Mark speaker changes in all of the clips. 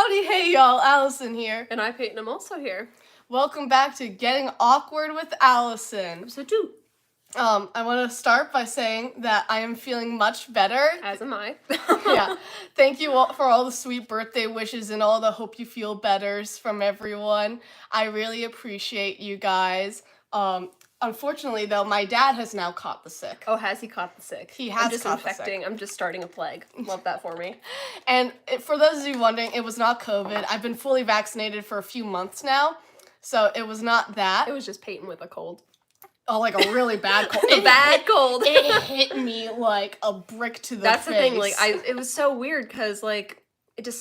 Speaker 1: Howdy, hey y'all, Allison here.
Speaker 2: And I, Peyton, I'm also here.
Speaker 1: Welcome back to Getting Awkward with Allison.
Speaker 2: Episode 2.
Speaker 1: I want to start by saying that I am feeling much better.
Speaker 2: As am I.
Speaker 1: Yeah. Thank you all for all the sweet birthday wishes and all the hope you feel betters from everyone. I really appreciate you guys. Unfortunately, though, my dad has now caught the sick.
Speaker 2: Oh, has he caught the sick?
Speaker 1: He has
Speaker 2: I'm just
Speaker 1: caught the
Speaker 2: infecting.
Speaker 1: sick.
Speaker 2: I'm just starting a plague. Love that for me.
Speaker 1: And for those of you wondering, it was not COVID. I've been fully vaccinated for a few months now, so it was not that.
Speaker 2: It was just Peyton with a cold.
Speaker 1: Oh, like a really bad cold.
Speaker 2: A bad cold.
Speaker 1: It hit me like a brick to the face.
Speaker 2: That's the thing. Like, it was so weird because like it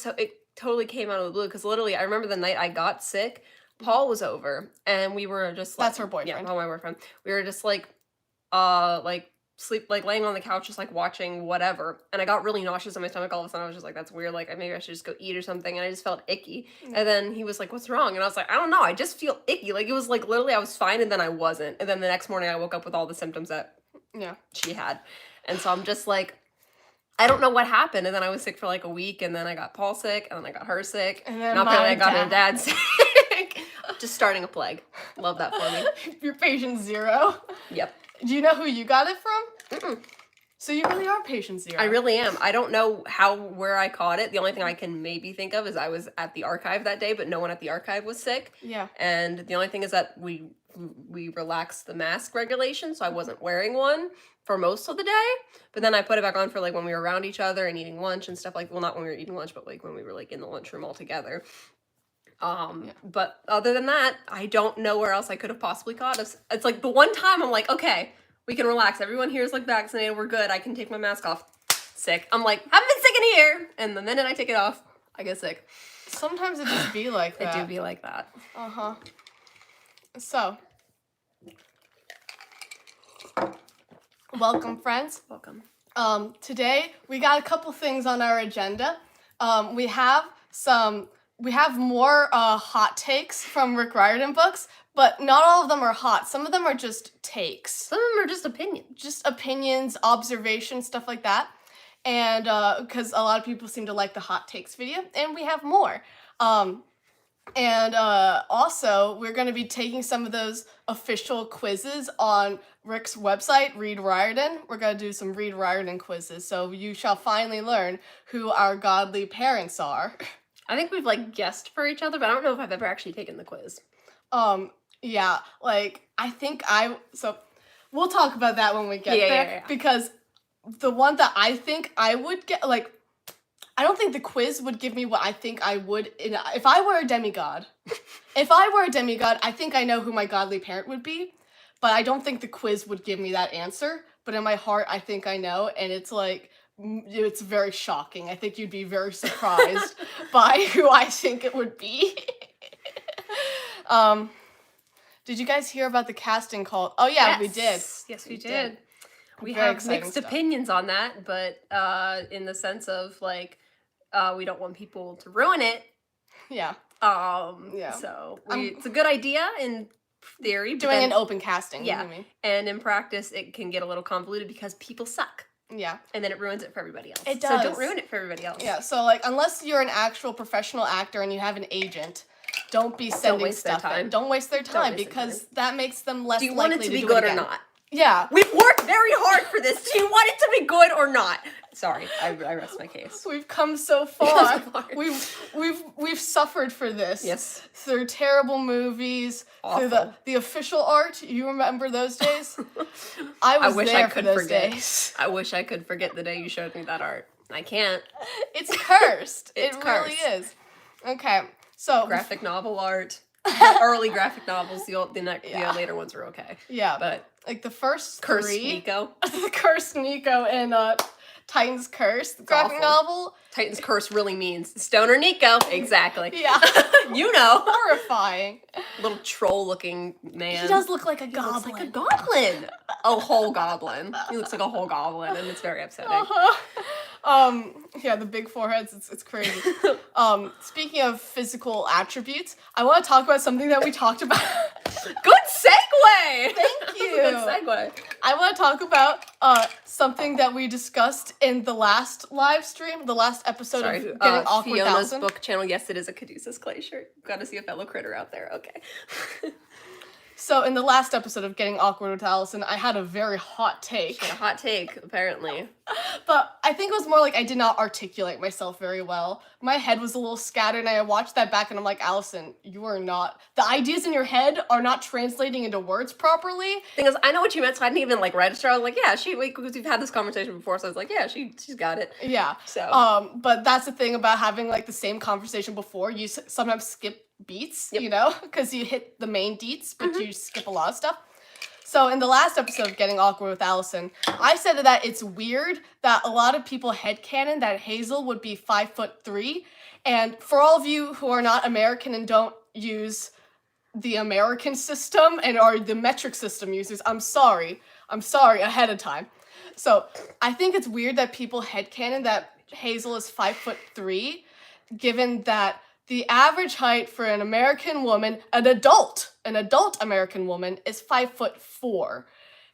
Speaker 2: totally came out of the blue. Because literally, I remember the night I got sick. Paul was over, and we were just like...
Speaker 1: That's her boyfriend.
Speaker 2: Yeah, Paul, my boyfriend. We were just like laying on the couch, just like watching whatever, and I got really nauseous in my stomach. All of a sudden, I was just like, "That's weird. Like, maybe I should just go eat or something." And I just felt icky. And then he was like, "What's wrong?" And I was like, "I don't know. I just feel icky." Like, it was like literally I was fine, and then I wasn't. And then the next morning, I woke up with all the symptoms that she had, and so I'm just like, I don't know what happened. And then I was sick for like a week, and then I got Paul sick, and then I got her sick,
Speaker 1: and then
Speaker 2: apparently I got her dad sick. Just starting a plague. Love that for me.
Speaker 1: You're patient zero.
Speaker 2: Yep.
Speaker 1: Do you know who you got it from?
Speaker 2: Mm-mm.
Speaker 1: So you really are patient zero.
Speaker 2: I really am. I don't know where I caught it. The only thing I can maybe think of is I was at the archive that day, but no one at the archive was sick.
Speaker 1: Yeah.
Speaker 2: And the only thing is that we relaxed the mask regulation, so I wasn't wearing one for most of the day. But then I put it back on for like when we were around each other and eating lunch and stuff like, well, not when we were eating lunch, but like when we were like in the lunchroom all together. But other than that, I don't know where else I could have possibly caught us. It's like the one time I'm like, okay, we can relax. Everyone here is like vaccinated. We're good. I can take my mask off. Sick. I'm like, haven't been sick in here. And the minute I take it off, I get sick.
Speaker 1: Sometimes it just be like that.
Speaker 2: It do be like that.
Speaker 1: Uh-huh. So. Welcome, friends.
Speaker 2: Welcome.
Speaker 1: Today, we got a couple things on our agenda. We have more hot takes from Rick Riordan books, but not all of them are hot. Some of them are just takes.
Speaker 2: Some of them are just opinions. Just
Speaker 1: opinions, observations, stuff like that. And because a lot of people seem to like the hot takes video, and we have more. Also, we're going to be taking some of those official quizzes on Rick's website, Read Riordan. We're going to do some Read Riordan quizzes, so you shall finally learn who our godly parents are.
Speaker 2: I think we've like guessed for each other, but I don't know if I've ever actually taken the quiz.
Speaker 1: Yeah, like so we'll talk about that when we get there.
Speaker 2: Yeah.
Speaker 1: Because the one that I think I would get, like, I don't think the quiz would give me what I think I would if I were a demigod. If I were a demigod, I think I know who my godly parent would be, but I don't think the quiz would give me that answer. But in my heart, I think I know, and it's like, it's very shocking. I think you'd be very surprised by who I think it would be. Did you guys hear about the casting call? Oh yeah,
Speaker 2: Yes.
Speaker 1: we did.
Speaker 2: Yes, we did. We
Speaker 1: Very
Speaker 2: have mixed
Speaker 1: stuff.
Speaker 2: opinions on that, but in the sense of like, we don't want people to ruin it.
Speaker 1: Yeah.
Speaker 2: Yeah. So it's a good idea in theory.
Speaker 1: Doing an open casting.
Speaker 2: Yeah.
Speaker 1: You know what I mean?
Speaker 2: And in practice, it can get a little convoluted because people suck.
Speaker 1: Yeah.
Speaker 2: And then it ruins it for everybody else.
Speaker 1: It does.
Speaker 2: So don't ruin it for everybody else.
Speaker 1: Yeah. So like, unless you're an actual professional actor and you have an agent, don't be sending stuff in. Don't waste their time because that makes them less likely to do it again.
Speaker 2: Do you want it to be good or not?
Speaker 1: Yeah.
Speaker 2: We've worked very hard for this. Do you want it to be good or not? Sorry, I rest my case.
Speaker 1: We've come so far. We've suffered for this.
Speaker 2: Yes.
Speaker 1: Through terrible movies,
Speaker 2: Awful.
Speaker 1: through the official art. You remember those days? I wish there I could for those
Speaker 2: forget.
Speaker 1: Days.
Speaker 2: I wish I could forget the day you showed me that art. I can't.
Speaker 1: It's cursed.
Speaker 2: It's
Speaker 1: really is. Okay. So
Speaker 2: graphic novel art. The early graphic novels, the later ones are okay.
Speaker 1: Yeah.
Speaker 2: But
Speaker 1: like the first
Speaker 2: Cursed
Speaker 1: three,
Speaker 2: Nico.
Speaker 1: The Cursed Nico and Titan's Curse, the graphic novel.
Speaker 2: Titan's Curse really means Stoner Nico. Exactly.
Speaker 1: Yeah.
Speaker 2: You know.
Speaker 1: Horrifying.
Speaker 2: Little troll-looking man.
Speaker 1: He does look like a goblin.
Speaker 2: Looks like a goblin. A whole goblin. He looks like a whole goblin, and it's very upsetting.
Speaker 1: Yeah, the big foreheads, it's crazy. Speaking of physical attributes, I want to talk about something that we talked about.
Speaker 2: Good segue!
Speaker 1: Thank you!
Speaker 2: a good segue.
Speaker 1: I want to talk about something that we discussed in the last live stream, the last episode of Getting Awkward with
Speaker 2: Fiona's
Speaker 1: Allison.
Speaker 2: book channel. Yes, it is a Caduceus Clay shirt. Got to see a fellow critter out there. Okay.
Speaker 1: So in the last episode of Getting Awkward with Allison, I had a very hot take.
Speaker 2: She had a hot take, apparently.
Speaker 1: But I think it was more like I did not articulate myself very well. My head was a little scattered, and I watched that back, and I'm like, Allison, you are not... The ideas in your head are not translating into words properly.
Speaker 2: Thing is, I know what you meant, so I didn't even, like, register. I was like, yeah, because we've had this conversation before, so I was like, yeah, she's got it.
Speaker 1: Yeah.
Speaker 2: So.
Speaker 1: But that's the thing about having, like, the same conversation before. You sometimes skip beats, you know? Because you hit the main deets, but you skip a lot of stuff. So in the last episode of Getting Awkward with Allison, I said that it's weird that a lot of people headcanon that Hazel would be 5'3". And for all of you who are not American and don't use the American system and are the metric system users, I'm sorry ahead of time. So I think it's weird that people headcanon that Hazel is 5'3", given that the average height for an American woman, an adult American woman, is 5'4",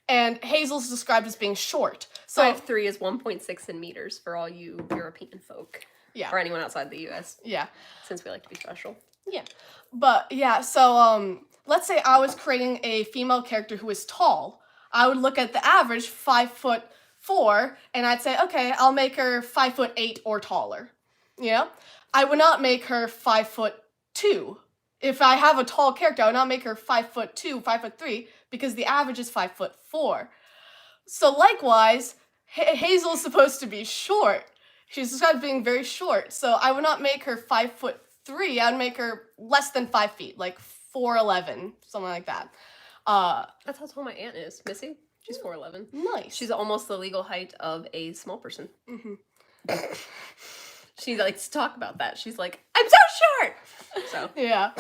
Speaker 1: and Hazel's described as being short. So
Speaker 2: 5'3" is 1.6 in meters for all you European folk.
Speaker 1: Yeah.
Speaker 2: Or anyone outside the U.S.
Speaker 1: Yeah.
Speaker 2: Since we like to be special.
Speaker 1: Yeah. But yeah, so let's say I was creating a female character who is tall. I would look at the average 5'4", and I'd say, okay, I'll make her 5'8" or taller. You know? I would not make her 5'2". If I have a tall character, I would not make her 5'2", 5'3", because the average is 5'4". So likewise, Hazel is supposed to be short. She's described as being very short. So I would not make her 5'3". I would make her less than 5 feet, like 4'11", something like that.
Speaker 2: That's how tall my aunt is. Missy? She's 4'11".
Speaker 1: Nice.
Speaker 2: She's almost the legal height of a small person.
Speaker 1: Mm-hmm.
Speaker 2: She likes to talk about that. She's like, I'm so short! So.
Speaker 1: Yeah.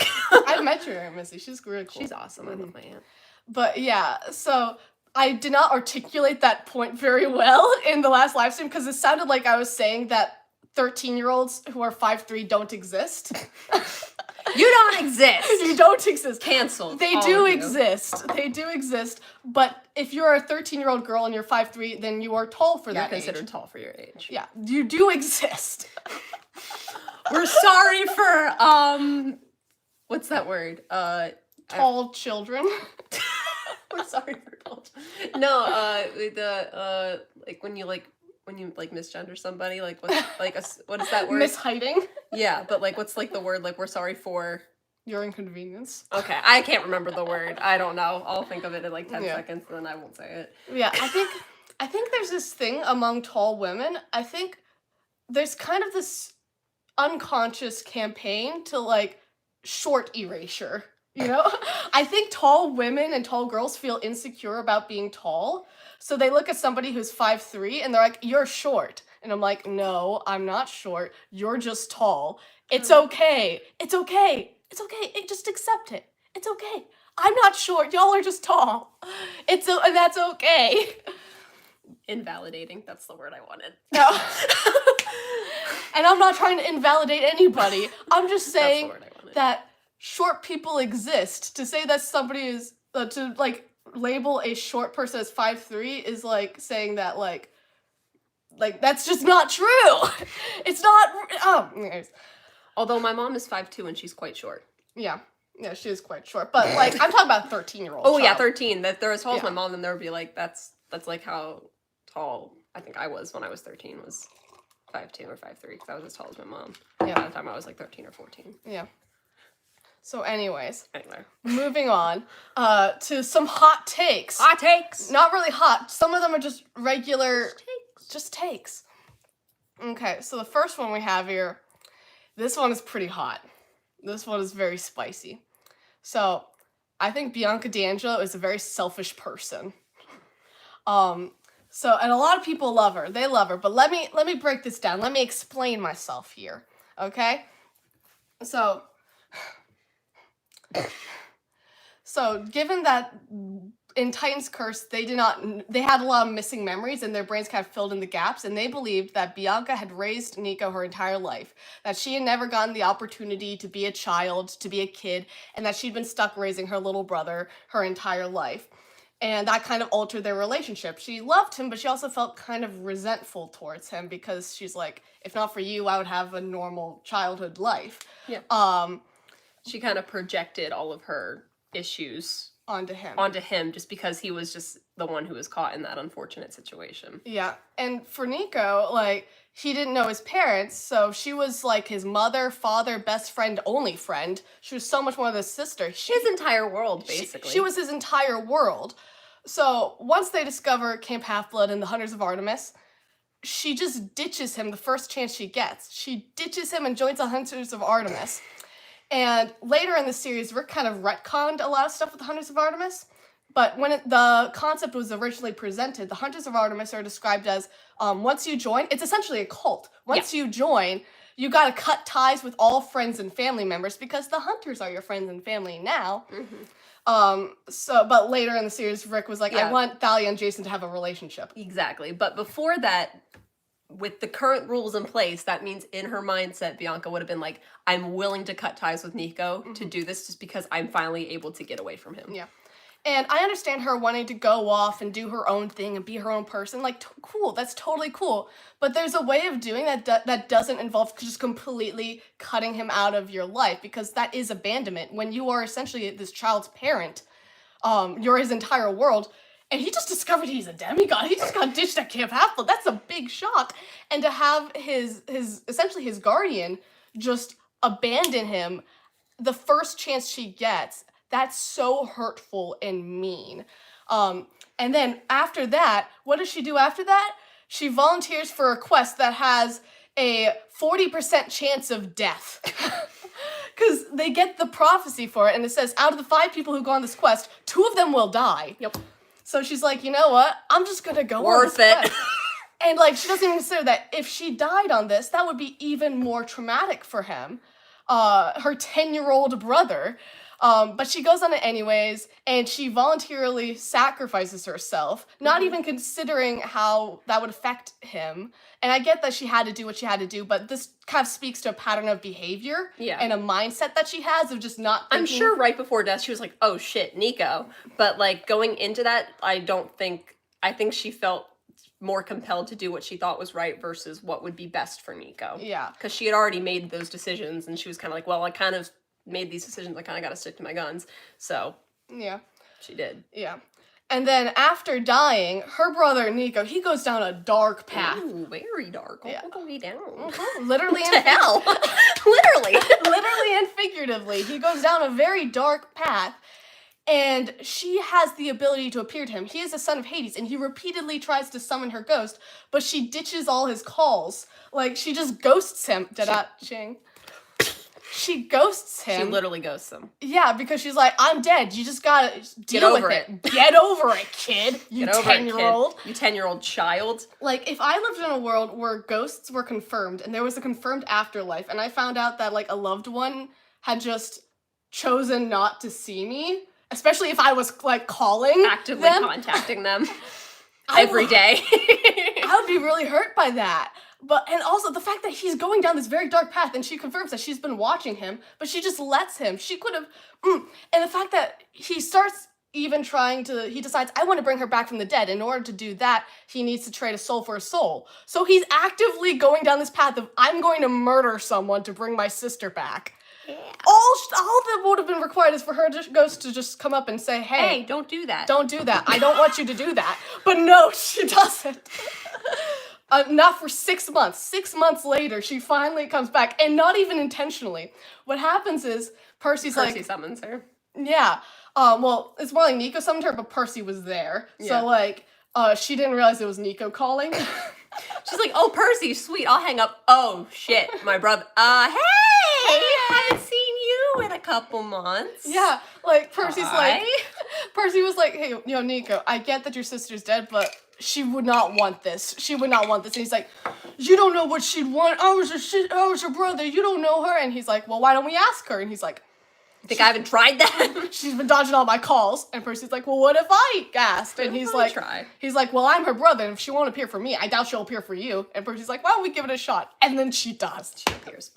Speaker 1: I've met your Aunt Missy. She's really cool.
Speaker 2: She's awesome. I love my aunt.
Speaker 1: But yeah, so I did not articulate that point very well in the last live stream because it sounded like I was saying that 13-year-olds who are 5'3" don't exist.
Speaker 2: You don't exist!
Speaker 1: You don't exist.
Speaker 2: Canceled.
Speaker 1: They do exist. They do exist. But if you're a 13-year-old girl and you're 5'3", then you are tall for that age.
Speaker 2: You're considered tall for your age.
Speaker 1: Yeah, you do exist.
Speaker 2: We're sorry for, what's that word?
Speaker 1: Tall children.
Speaker 2: We're sorry for tall children. No, when you misgender somebody, like, what's, what is that word?
Speaker 1: Mishiding.
Speaker 2: Yeah, but, like, what's, like, the word, like, we're sorry for?
Speaker 1: Your inconvenience.
Speaker 2: Okay, I can't remember the word. I don't know. I'll think of it in, like, 10 seconds, and then I won't say it.
Speaker 1: Yeah, I think there's this thing among tall women. I think there's kind of this unconscious campaign to, like, short erasure, you know? I think tall women and tall girls feel insecure about being tall, so they look at somebody who's 5'3", and they're like, you're short. And I'm like, no, I'm not short. You're just tall. It's okay. It's okay. It's okay. Just accept it. It's okay. I'm not short. Y'all are just tall. And that's okay.
Speaker 2: Invalidating. That's the word I wanted.
Speaker 1: No. And I'm not trying to invalidate anybody. I'm just saying that short people exist. To say that somebody is, to, like, label a short person as 5'3" is, like, saying that, like, that's just not true. It's not, anyways.
Speaker 2: Although my mom is 5'2" and she's quite short.
Speaker 1: Yeah. Yeah, she is quite short. But, like, I'm talking about a 13-year-old
Speaker 2: Oh,
Speaker 1: child.
Speaker 2: yeah, 13. That they're as tall as my mom, then there would be, like, that's like how tall I think I was when I was 13, was 5'2" or 5'3", because I was as tall as my mom. Yeah. By the time I was, like, 13 or 14.
Speaker 1: Yeah. So anyways.
Speaker 2: Anyway.
Speaker 1: Moving on to some hot takes.
Speaker 2: Hot takes!
Speaker 1: Not really hot. Some of them are just regular... Just takes. Okay, so the first one we have here, this one is pretty hot. This one is very spicy. So, I think Bianca Di Angelo is a very selfish person. And a lot of people love her. They love her, but let me break this down. Let me explain myself here. Okay? So given that in Titan's Curse, they had a lot of missing memories and their brains kind of filled in the gaps, and they believed that Bianca had raised Nico her entire life, that she had never gotten the opportunity to be a child, to be a kid, and that she'd been stuck raising her little brother her entire life. And that kind of altered their relationship. She loved him, but she also felt kind of resentful towards him because she's like, if not for you, I would have a normal childhood life.
Speaker 2: Yeah. She kind of projected all of her issues
Speaker 1: onto him
Speaker 2: just because he was just the one who was caught in that unfortunate situation.
Speaker 1: Yeah. And for Nico, like, he didn't know his parents, so she was like his mother, father, best friend, only friend. She was so much more than a sister.
Speaker 2: His entire world, basically.
Speaker 1: She was his entire world. So once they discover Camp Half-Blood and the Hunters of Artemis, she just ditches him the first chance she gets. She ditches him and joins the Hunters of Artemis. And later in the series, Rick kind of retconned a lot of stuff with the Hunters of Artemis. But when the concept was originally presented, the Hunters of Artemis are described as, once you join, it's essentially a cult. Once you join, you gotta cut ties with all friends and family members because the Hunters are your friends and family now. But later in the series, Rick was like, I want Thalia and Jason to have a relationship.
Speaker 2: Exactly. But before that, with the current rules in place, that means in her mindset, Bianca would have been like, I'm willing to cut ties with Nico to do this just because I'm finally able to get away from him.
Speaker 1: Yeah. And I understand her wanting to go off and do her own thing and be her own person. Like, cool, that's totally cool. But there's a way of doing that that doesn't involve just completely cutting him out of your life, because that is abandonment. When you are essentially this child's parent, you're his entire world, and he just discovered he's a demigod. He just got ditched at Camp Half-Blood. That's a big shock. And to have his essentially his guardian just abandon him the first chance she gets, that's so hurtful and mean. And then after that, what does she do after that? She volunteers for a quest that has a 40% chance of death. Because they get the prophecy for it, and it says, out of the 5 people who go on this quest, 2 of them will die.
Speaker 2: Yep.
Speaker 1: So she's like, you know what? I'm just gonna go
Speaker 2: Worth
Speaker 1: on this
Speaker 2: it.
Speaker 1: quest. And, like, she doesn't even consider that if she died on this, that would be even more traumatic for him. Her 10-year-old brother. But she goes on it anyways, and she voluntarily sacrifices herself, not even considering how that would affect him. And I get that she had to do what she had to do, but this kind of speaks to a pattern of behavior and a mindset that she has of just not thinking.
Speaker 2: I'm sure right before death she was like, oh shit, Nico. But like going into that, I think she felt more compelled to do what she thought was right versus what would be best for Nico.
Speaker 1: Yeah.
Speaker 2: Because she had already made those decisions, and she was kind of like, well, I kind of made these decisions, I kind of got to stick to my guns. So
Speaker 1: yeah,
Speaker 2: she did.
Speaker 1: Yeah. And then after dying, her brother Nico, he goes down a dark path.
Speaker 2: Ooh, very dark. All the way down.
Speaker 1: Literally
Speaker 2: and hell.
Speaker 1: Literally and figuratively, he goes down a very dark path. And she has the ability to appear to him. He is a son of Hades, and he repeatedly tries to summon her ghost, but she ditches all his calls. Like, she just ghosts him. Ching. She ghosts him.
Speaker 2: She literally ghosts him.
Speaker 1: Yeah, because she's like, I'm dead. You just gotta deal with it. Get over it, kid. You 10-year-old.
Speaker 2: You 10-year-old child.
Speaker 1: Like, if I lived in a world where ghosts were confirmed, and there was a confirmed afterlife, and I found out that, like, a loved one had just chosen not to see me, especially if I was, like, calling
Speaker 2: actively contacting them every day.
Speaker 1: I would be really hurt by that. And also the fact that he's going down this very dark path, and she confirms that she's been watching him, but she just lets him. She could have, and the fact that he starts even he decides, I want to bring her back from the dead. In order to do that, he needs to trade a soul for a soul. So he's actively going down this path of, I'm going to murder someone to bring my sister back. Yeah. All that would have been required is for her to just come up and say, hey,
Speaker 2: don't do that.
Speaker 1: Don't do that. I don't want you to do that. But no, she doesn't. Not for 6 months. 6 months later, she finally comes back, and not even intentionally. What happens is Percy
Speaker 2: summons her.
Speaker 1: Yeah. Well, it's more like Nico summoned her, but Percy was there. Yeah. So, like, she didn't realize it was Nico calling.
Speaker 2: She's like, oh, Percy, sweet, I'll hang up. Oh, shit, my brother. Hey, haven't seen you in a couple months.
Speaker 1: Yeah, like, Percy was like, hey, Nico, I get that your sister's dead, but she would not want this. She would not want this. And he's like, you don't know what she'd want. I was her brother. You don't know her. And he's like, well, why don't we ask her? And he's like,
Speaker 2: think I haven't tried that?
Speaker 1: She's been dodging all my calls. And Percy's like, well, what if I asked? And he's like, well, I'm her brother, and if she won't appear for me, I doubt she'll appear for you. And Percy's like, why don't we give it a shot? And then she does.
Speaker 2: She appears.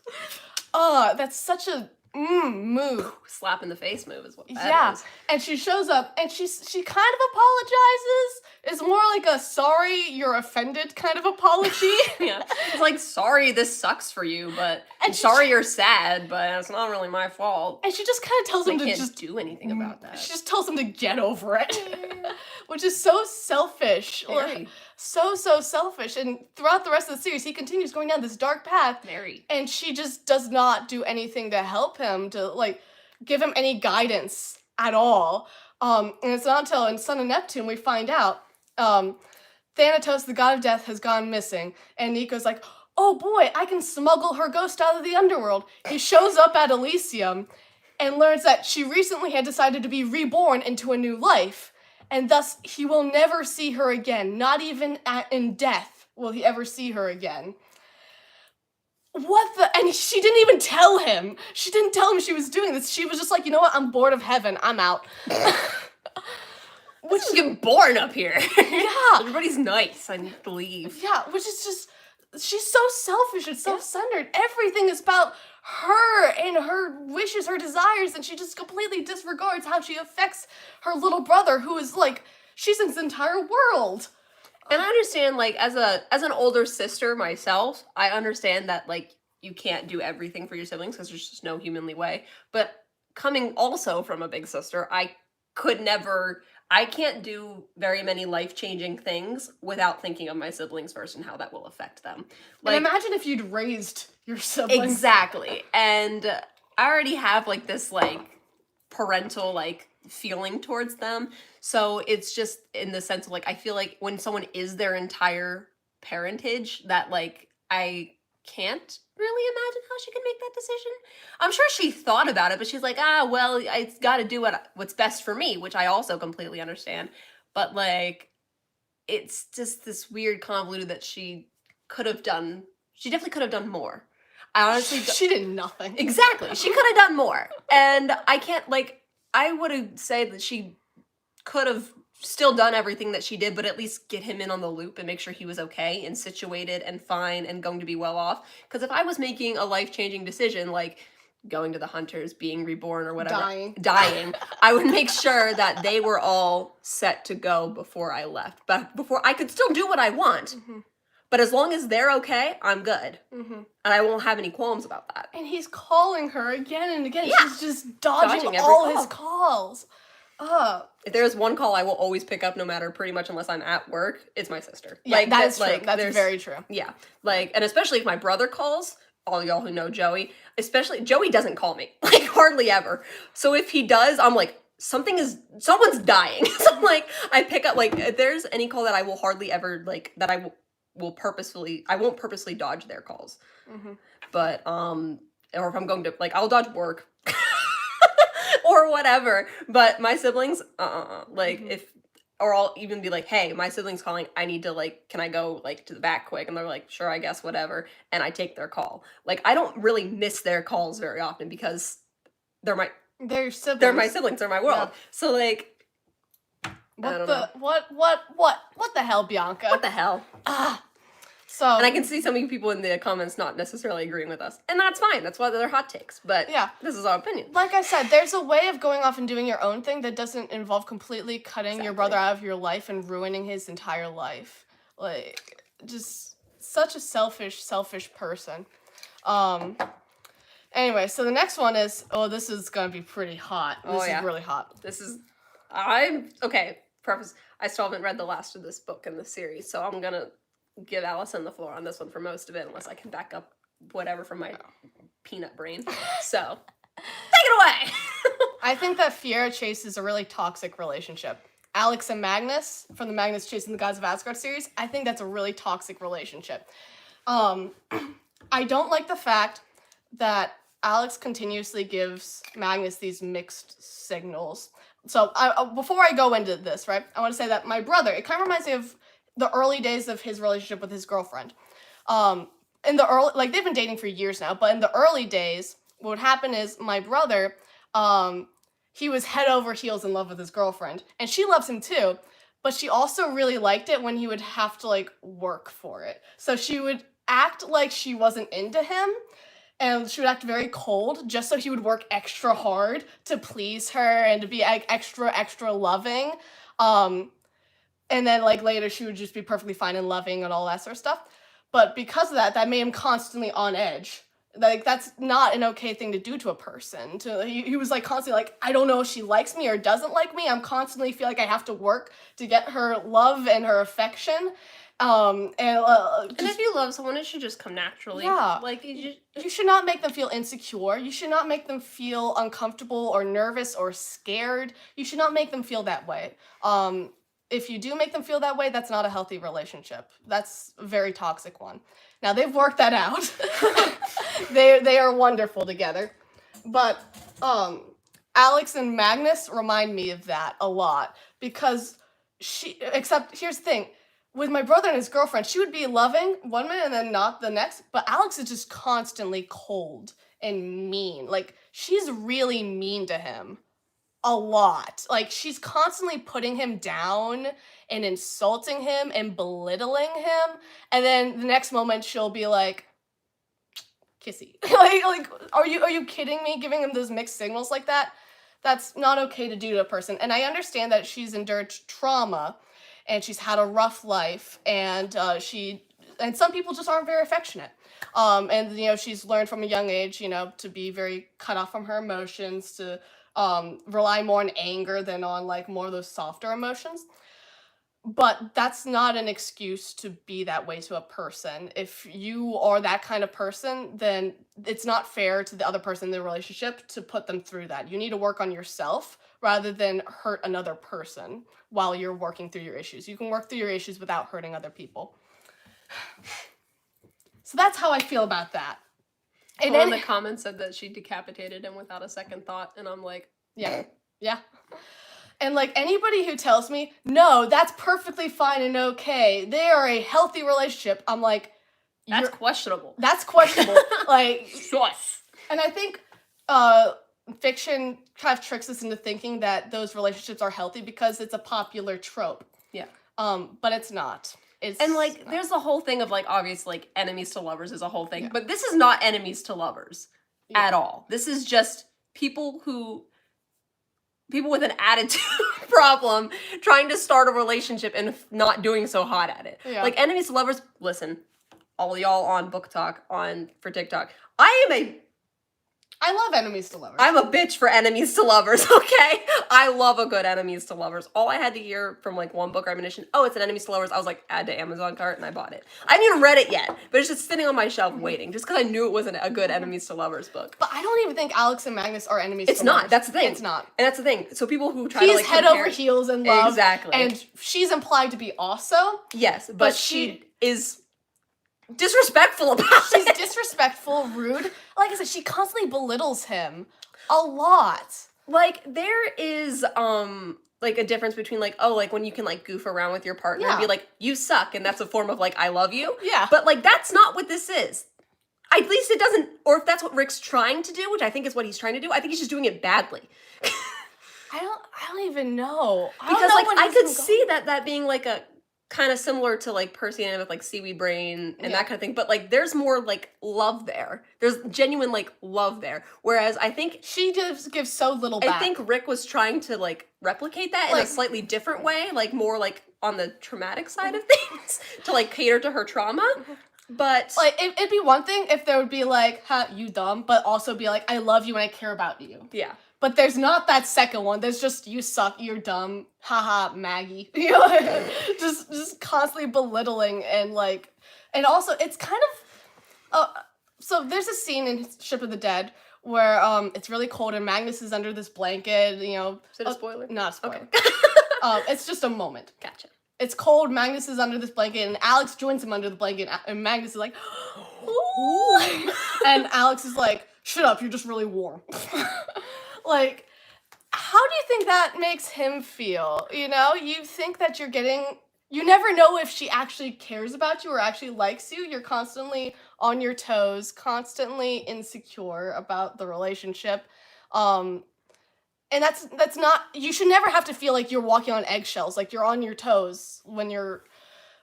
Speaker 1: That's such a move.
Speaker 2: Slap in the face move is what that
Speaker 1: Yeah,
Speaker 2: is.
Speaker 1: and she shows up, and she kind of apologizes. It's more like a sorry, you're offended kind of apology.
Speaker 2: Yeah. It's like, sorry this sucks for you, but
Speaker 1: And
Speaker 2: sorry you're sad, but it's not really my fault.
Speaker 1: And she just kind of tells
Speaker 2: I
Speaker 1: him to
Speaker 2: can't
Speaker 1: just
Speaker 2: do anything about that.
Speaker 1: She just tells him to get over it, which is so selfish.
Speaker 2: Very.
Speaker 1: So selfish. And throughout the rest of the series, he continues going down this dark path.
Speaker 2: Very.
Speaker 1: And she just does not do anything to help him, to like give him any guidance at all. And it's not until in Son of Neptune we find out Thanatos, the god of death, has gone missing. And Nico's like, oh boy, I can smuggle her ghost out of the underworld. He shows up at Elysium and learns that she recently had decided to be reborn into a new life. And thus, he will never see her again. Not even in death will he ever see her again. What the? And she didn't even tell him. She didn't tell him she was doing this. She was just like, you know what? I'm bored of heaven. I'm out.
Speaker 2: Which is getting boring up here.
Speaker 1: Yeah.
Speaker 2: Everybody's nice, I believe.
Speaker 1: Yeah, which is just, she's so selfish and self-centered. Everything is about her and her wishes, her desires, and she just completely disregards how she affects her little brother, who is like, she's in this entire world.
Speaker 2: And I understand, like, as an older sister myself, I understand that, like, you can't do everything for your siblings because there's just no humanly way. But coming also from a big sister, I can't do very many life-changing things without thinking of my siblings first and how that will affect them.
Speaker 1: Like, and imagine if you'd raised your siblings.
Speaker 2: Exactly. And I already have, like, this, like, parental, like, feeling towards them. So it's just in the sense of, like, I feel like when someone is their entire parentage, that, like, I can't really imagine how she could make that decision. I'm sure she thought about it, but she's like, well, I got to do what's best for me, which I also completely understand. But, like, it's just this weird convoluted that she definitely could have done more. I honestly
Speaker 1: she did nothing.
Speaker 2: Exactly. She could have done more. And I can't, like, I would say that she could have still done everything that she did, but at least get him in on the loop and make sure he was okay and situated and fine and going to be well off. Because if I was making a life-changing decision, like going to the Hunters, being reborn or whatever, dying, I would make sure that they were all set to go before I left. But before, I could still do what I want. Mm-hmm. But as long as they're okay, I'm good. Mm-hmm. And I won't have any qualms about that.
Speaker 1: And he's calling her again and again.
Speaker 2: Yeah.
Speaker 1: She's just dodging all his calls.
Speaker 2: If there's one call I will always pick up no matter pretty much unless I'm at work, it's my sister.
Speaker 1: Yeah, like, that is true. Like, that's very true.
Speaker 2: Yeah. Like, and especially if my brother calls, all y'all who know Joey, especially, Joey doesn't call me. Like, hardly ever. So if he does, I'm like, someone's dying. So I'm like, I pick up, like, if there's any call that I will hardly ever, like, that I won't purposely dodge their calls. Mm-hmm. But, or if I'm going to, like, I'll dodge work. Or whatever, but my siblings, like, mm-hmm. Or I'll even be like, hey, my sibling's calling, I need to, like, can I go, like, to the back quick? And they're like, sure, I guess, whatever, and I take their call. Like, I don't really miss their calls very often because they're my siblings, they're my world. Yeah. So, like,
Speaker 1: what the hell, Bianca?
Speaker 2: What the hell?
Speaker 1: So,
Speaker 2: and I can see some of you people in the comments not necessarily agreeing with us. And that's fine. That's why they're hot takes. But yeah, this is our opinion.
Speaker 1: Like I said, there's a way of going off and doing your own thing that doesn't involve completely cutting your brother out of your life and ruining his entire life. Like, just such a selfish person. Anyway, so the next one is, this is going to be pretty hot. This is really hot.
Speaker 2: Okay, preface, I still haven't read the last of this book in the series, so I'm going to give Allison the floor on this one for most of it, unless I can back up whatever from my peanut brain. So, take it away!
Speaker 1: I think that Fiera Chase is a really toxic relationship. Alex and Magnus, from the Magnus Chasing the Gods of Asgard series, I think that's a really toxic relationship. I don't like the fact that Alex continuously gives Magnus these mixed signals. So, before I go into this, right, I want to say that my brother, it kind of reminds me of the early days of his relationship with his girlfriend. In the early, like, they've been dating for years now, but in the early days, what would happen is my brother, he was head over heels in love with his girlfriend, and she loves him too, but she also really liked it when he would have to, like, work for it. So she would act like she wasn't into him, and she would act very cold just so he would work extra hard to please her and to be extra loving. And then like later she would just be perfectly fine and loving and all that sort of stuff. But because of that made him constantly on edge. Like, that's not an okay thing to do to a person. He was like constantly like, I don't know if she likes me or doesn't like me. I'm constantly feel like I have to work to get her love and her affection. And
Speaker 2: if you love someone, it should just come naturally.
Speaker 1: Yeah.
Speaker 2: Like,
Speaker 1: you should not make them feel insecure. You should not make them feel uncomfortable or nervous or scared. You should not make them feel that way. If you do make them feel that way, that's not a healthy relationship. That's a very toxic one. Now, they've worked that out. They are wonderful together. But Alex and Magnus remind me of that a lot. Because except, here's the thing. With my brother and his girlfriend, she would be loving one minute and then not the next. But Alex is just constantly cold and mean. Like, she's really mean to him. A lot. Like, she's constantly putting him down and insulting him and belittling him. And then the next moment she'll be like, kissy. like, are you kidding me? Giving him those mixed signals like that? That's not okay to do to a person. And I understand that she's endured trauma and she's had a rough life, and some people just aren't very affectionate. And she's learned from a young age, to be very cut off from her emotions, to rely more on anger than on like more of those softer emotions. But that's not an excuse to be that way to a person. If you are that kind of person, then it's not fair to the other person in the relationship to put them through that. You need to work on yourself rather than hurt another person while you're working through your issues. You can work through your issues without hurting other people. So that's how I feel about that.
Speaker 2: And then the comments said that she decapitated him without a second thought, and I'm like,
Speaker 1: yeah. And like, anybody who tells me, no, that's perfectly fine and okay, they are a healthy relationship, I'm like,
Speaker 2: that's questionable.
Speaker 1: That's questionable. Like,
Speaker 2: yes.
Speaker 1: And I think fiction kind of tricks us into thinking that those relationships are healthy because it's a popular trope.
Speaker 2: Yeah.
Speaker 1: But it's not.
Speaker 2: And like, there's the whole thing of like, obviously, like, enemies to lovers is a whole thing, but this is not enemies to lovers at all. This is just people with an attitude problem trying to start a relationship and not doing so hot at it. Yeah. Like, enemies to lovers, listen, all y'all on Book Talk for TikTok,
Speaker 1: I love enemies to lovers.
Speaker 2: I'm a bitch for enemies to lovers, okay? I love a good enemies to lovers. All I had to hear from like one book recommendation, it's an enemies to lovers, I was like, add to Amazon cart, and I bought it. I haven't even read it yet, but it's just sitting on my shelf waiting, just because I knew it wasn't a good enemies to lovers book.
Speaker 1: But I don't even think Alex and Magnus are enemies to lovers.
Speaker 2: It's not, that's the thing.
Speaker 1: It's not.
Speaker 2: And that's the thing. So people who try to like
Speaker 1: head over heels in love.
Speaker 2: Exactly.
Speaker 1: And she's implied to be also.
Speaker 2: Yes, but she is disrespectful about it.
Speaker 1: She's disrespectful, rude. Like I said, she constantly belittles him a lot.
Speaker 2: Like, there is like a difference between like, like when you can like goof around with your partner and be like, you suck, and that's a form of like, I love you.
Speaker 1: Yeah.
Speaker 2: But like, that's not what this is. At least it doesn't, or if that's what Rick's trying to do, which I think is what he's trying to do, I think he's just doing it badly.
Speaker 1: I don't even know.
Speaker 2: Because like, I could see that being like a kind of similar to like Percy and Anna with like seaweed brain and that kind of thing, but like there's more like love there. There's genuine like love there. Whereas I think
Speaker 1: she just gives so little back.
Speaker 2: I think Rick was trying to like replicate that in a slightly different way, like more like on the traumatic side of things to like cater to her trauma. But
Speaker 1: like it'd be one thing if there would be like, you dumb, but also be like, I love you and I care about you.
Speaker 2: Yeah.
Speaker 1: But there's not that second one. There's just, you suck, you're dumb, haha, Maggie. Just constantly belittling and like, and also it's kind of, so there's a scene in Ship of the Dead where it's really cold and Magnus is under this blanket,
Speaker 2: Is it a spoiler?
Speaker 1: Not a spoiler.
Speaker 2: Okay.
Speaker 1: It's just a moment.
Speaker 2: Gotcha.
Speaker 1: It's cold, Magnus is under this blanket, and Alex joins him under the blanket, and Magnus is like, ooh. And Alex is like, shut up, you're just really warm. Like, how do you think that makes him feel? You think that you never know if she actually cares about you or actually likes you. You're constantly on your toes, constantly insecure about the relationship. And that's not, you should never have to feel like you're walking on eggshells, like you're on your toes when you're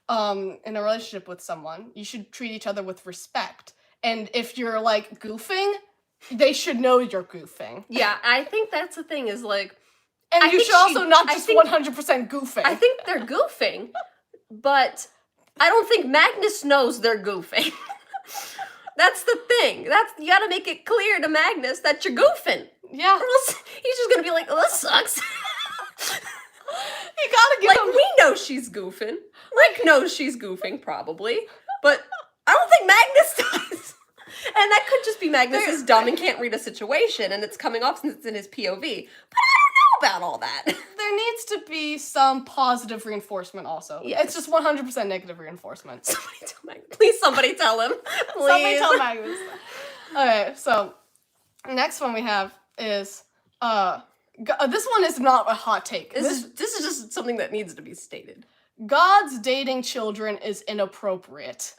Speaker 1: in a relationship with someone. You should treat each other with respect. And if you're like goofing, they should know you're goofing.
Speaker 2: Yeah, I think that's the thing is like,
Speaker 1: And
Speaker 2: I
Speaker 1: you
Speaker 2: think
Speaker 1: should also
Speaker 2: she-
Speaker 1: not
Speaker 2: I
Speaker 1: just
Speaker 2: think-
Speaker 1: 100% goofing.
Speaker 2: I think they're goofing, but I don't think Magnus knows they're goofing. That's the thing. You gotta make it clear to Magnus that you're goofing.
Speaker 1: Yeah.
Speaker 2: Or else he's just gonna be like, oh, that sucks.
Speaker 1: You gotta give
Speaker 2: Like,
Speaker 1: them...
Speaker 2: we know she's goofing. Rick knows she's goofing, probably. But I don't think Magnus does. And that could just be Magnus is dumb and can't read a situation, and it's coming off since it's in his POV. But I don't know about all that.
Speaker 1: There needs to be some positive reinforcement also.
Speaker 2: Yes.
Speaker 1: It's just 100% negative reinforcement.
Speaker 2: Somebody tell Magnus. Please, somebody tell him. Please.
Speaker 1: Somebody tell Magnus. Okay, so next one we have is this one is not a hot take.
Speaker 2: This is just something that needs to be stated.
Speaker 1: God's dating children is inappropriate.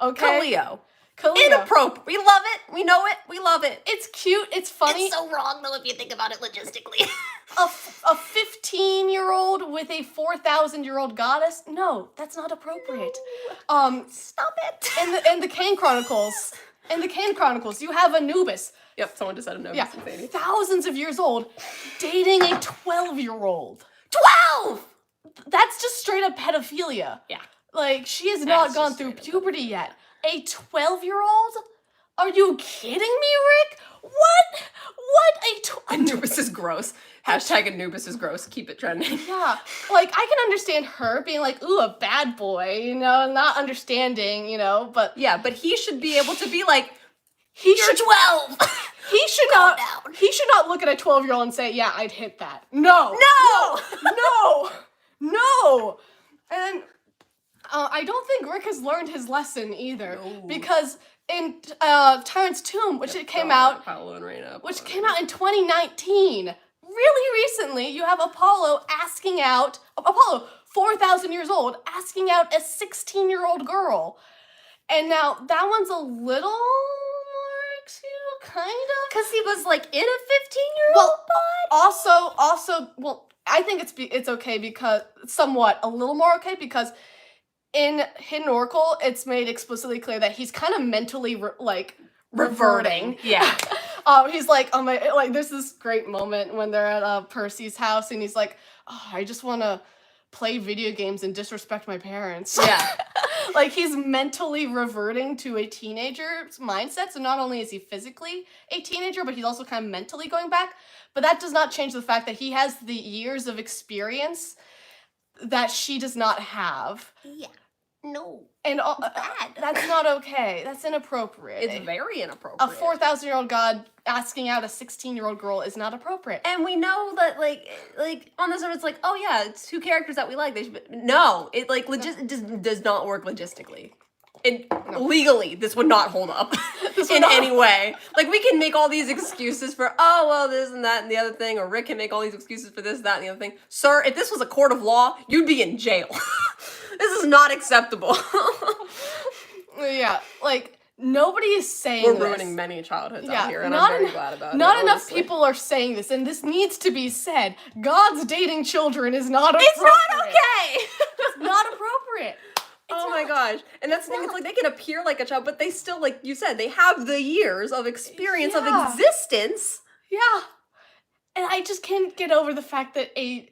Speaker 1: Okay?
Speaker 2: Khaleo.
Speaker 1: Khaleo.
Speaker 2: Inappropriate. We love it. We know it. We love it.
Speaker 1: It's cute. It's funny.
Speaker 2: It's so wrong though if you think about it logistically.
Speaker 1: A 15-year-old with a 4,000-year-old goddess? No, that's not appropriate.
Speaker 2: Stop it.
Speaker 1: In the Kane Chronicles, you have Anubis.
Speaker 2: Yep, someone just said no.
Speaker 1: Yeah, thousands of years old, dating a 12-year-old.
Speaker 2: 12!
Speaker 1: That's just straight up pedophilia.
Speaker 2: Yeah.
Speaker 1: Like, she has not gone through puberty yet. A 12-year-old? Are you kidding me, Rick? What?
Speaker 2: Anubis is gross. Hashtag Anubis is gross. Keep it trending.
Speaker 1: Yeah. Like, I can understand her being like, ooh, a bad boy, you know, not understanding, you know, but...
Speaker 2: Yeah, but he should be able to be like,
Speaker 1: You're
Speaker 2: 12!
Speaker 1: He should not look at a 12-year-old and say, yeah, I'd hit that. No! No! And I don't think Rick has learned his lesson either.
Speaker 2: No.
Speaker 1: Because in Tyrant's Tomb, which came out in 2019, really recently, you have Apollo, 4,000 years old, asking out a 16-year-old girl. And now that one's a little more cute, kind of.
Speaker 2: Because he was like in a 15-year-old
Speaker 1: Well, I think it's okay because, somewhat, a little more okay because in Hidden Oracle, it's made explicitly clear that he's kind of mentally, reverting.
Speaker 2: Yeah.
Speaker 1: He's like, oh my, like, there's this great moment when they're at Percy's house and he's like, oh, I just want to play video games and disrespect my parents.
Speaker 2: Yeah.
Speaker 1: Like, he's mentally reverting to a teenager's mindset. So not only is he physically a teenager, but he's also kind of mentally going back. But that does not change the fact that he has the years of experience that she does not have.
Speaker 2: Yeah. No.
Speaker 1: And
Speaker 2: bad.
Speaker 1: That's not okay. That's inappropriate.
Speaker 2: It's very inappropriate.
Speaker 1: A 4,000-year-old god asking out a 16-year-old girl is not appropriate.
Speaker 2: And we know that, like on the surface, it's like, oh yeah, it's two characters that we like. They should be... No, it it just does not work logistically. Legally, this would not hold up in any way. Like, we can make all these excuses for, oh, well, this and that and the other thing, or Rick can make all these excuses for this, that, and the other thing. Sir, if this was a court of law, you'd be in jail. This is not acceptable.
Speaker 1: Yeah, like, nobody is saying
Speaker 2: We're
Speaker 1: this.
Speaker 2: ruining many childhoods out here, and
Speaker 1: not
Speaker 2: I'm very glad about it.
Speaker 1: Not enough
Speaker 2: honestly.
Speaker 1: people are saying this, and this needs to be said. God's dating children is not appropriate.
Speaker 2: It's not okay!
Speaker 1: It's not appropriate.
Speaker 2: Oh my gosh. And that's the thing, it's like they can appear like a child, but they still, like you said, they have the years of experience of existence.
Speaker 1: Yeah. And I just can't get over the fact that a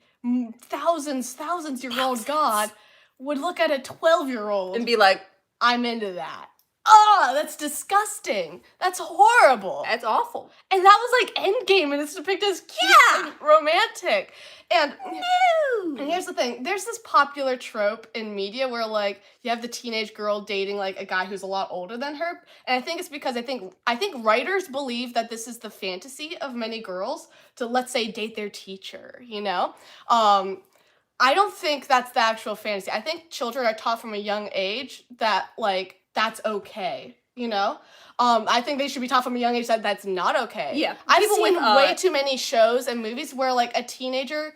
Speaker 1: thousands-year-old god would look at a 12-year-old
Speaker 2: And be like,
Speaker 1: I'm into that. Oh, that's disgusting. That's horrible.
Speaker 2: that's awful.
Speaker 1: And that was like Endgame, and it's depicted as cute and romantic. And here's the thing. There's this popular trope in media where, like, you have the teenage girl dating, like, a guy who's a lot older than her. And I think it's because I think writers believe that this is the fantasy of many girls to, let's say, date their teacher, you know? I don't think that's the actual fantasy. I think children are taught from a young age that, like, that's okay, you know? I think they should be taught from a young age that that's not okay.
Speaker 2: Yeah.
Speaker 1: I've
Speaker 2: People
Speaker 1: seen
Speaker 2: with,
Speaker 1: way too many shows and movies where, like, a teenager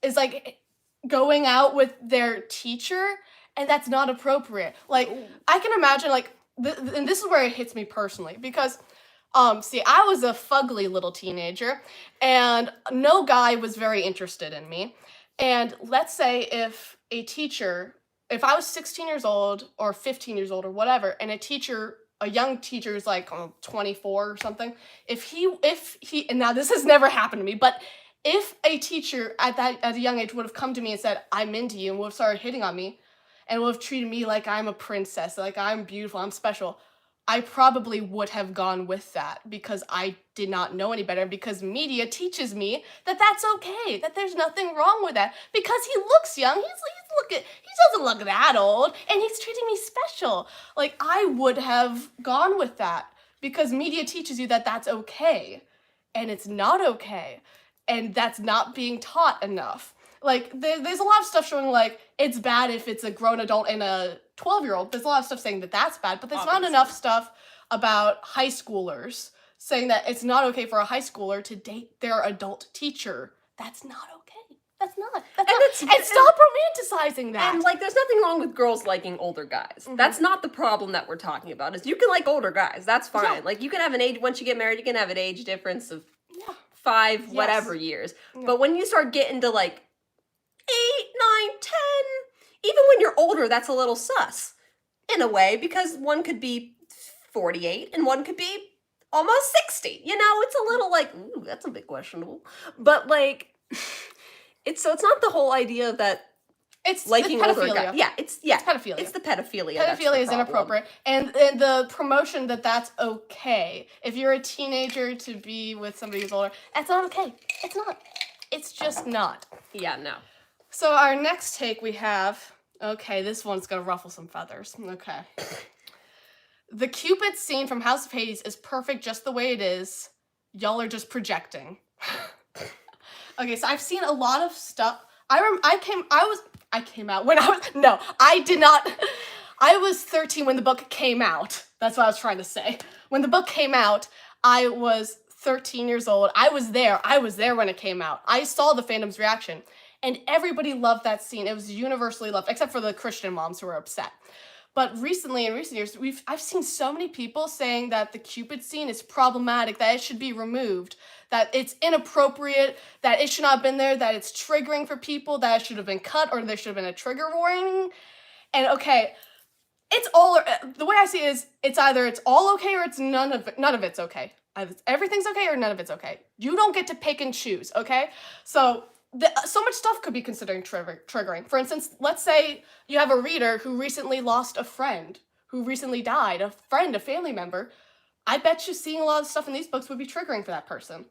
Speaker 1: is, like, going out with their teacher, and that's not appropriate. Like, I can imagine, like, and this is where it hits me personally, because, see, I was a fugly little teenager, and no guy was very interested in me. And let's say if I was 16 years old or 15 years old or whatever, and a teacher a young teacher who's like 24 or something, if he, and now this has never happened to me, but if a teacher at a young age would have come to me and said, I'm into you, and would have started hitting on me, and would have treated me like I'm a princess, like I'm beautiful, I'm special, I probably would have gone with that because I did not know any better, because media teaches me that that's okay, that there's nothing wrong with that, because he looks young, he doesn't look that old, and he's treating me special. Like, I would have gone with that because media teaches you that that's okay, and it's not okay, and that's not being taught enough. Like, there's a lot of stuff showing, like, it's bad if it's a grown adult and a 12-year-old. There's a lot of stuff saying that that's bad, but there's not enough stuff about high schoolers saying that it's not okay for a high schooler to date their adult teacher. That's not okay. That's not. And stop romanticizing that.
Speaker 2: And, like, there's nothing wrong with girls liking older guys. That's not the problem that we're talking about. Is you can like older guys. That's fine.
Speaker 1: Yeah.
Speaker 2: Like, you can have an age, once you get married, you can have an age difference of 5 whatever years.
Speaker 1: Yeah.
Speaker 2: But when you start getting to, like, 8, 9, 10, even when you're older, that's a little sus in a way, because one could be 48 and one could be almost 60. You know, it's a little like, ooh, that's a bit questionable. But, like, it's not the whole idea of that
Speaker 1: it's
Speaker 2: liking
Speaker 1: pedophilia.
Speaker 2: older guys. It's pedophilia. It's the pedophilia.
Speaker 1: Pedophilia is inappropriate, and the promotion that's okay. If you're a teenager to be with somebody who's older, that's not okay. It's not. It's just not.
Speaker 2: Yeah, no.
Speaker 1: So our next take we have, okay, this one's gonna ruffle some feathers. Okay. The Cupid scene from House of Hades is perfect just the way it is. Y'all are just projecting. Okay, so I've seen a lot of stuff. I did not. I was 13 when the book came out. That's what I was trying to say. When the book came out, I was 13 years old. I was there when it came out. I saw the fandom's reaction. And everybody loved that scene. It was universally loved, except for the Christian moms who were upset. But recently, in recent years, I've seen so many people saying that the Cupid scene is problematic, that it should be removed, that it's inappropriate, that it should not have been there, that it's triggering for people, that it should have been cut, or there should have been a trigger warning. And okay, it's all, the way I see it is, it's either it's all okay or it's none of it's okay. Either everything's okay or none of it's okay. You don't get to pick and choose, okay? So much stuff could be considered triggering. For instance, let's say you have a reader who recently lost a friend, who recently died, a friend, a family member. I bet you seeing a lot of stuff in these books would be triggering for that person.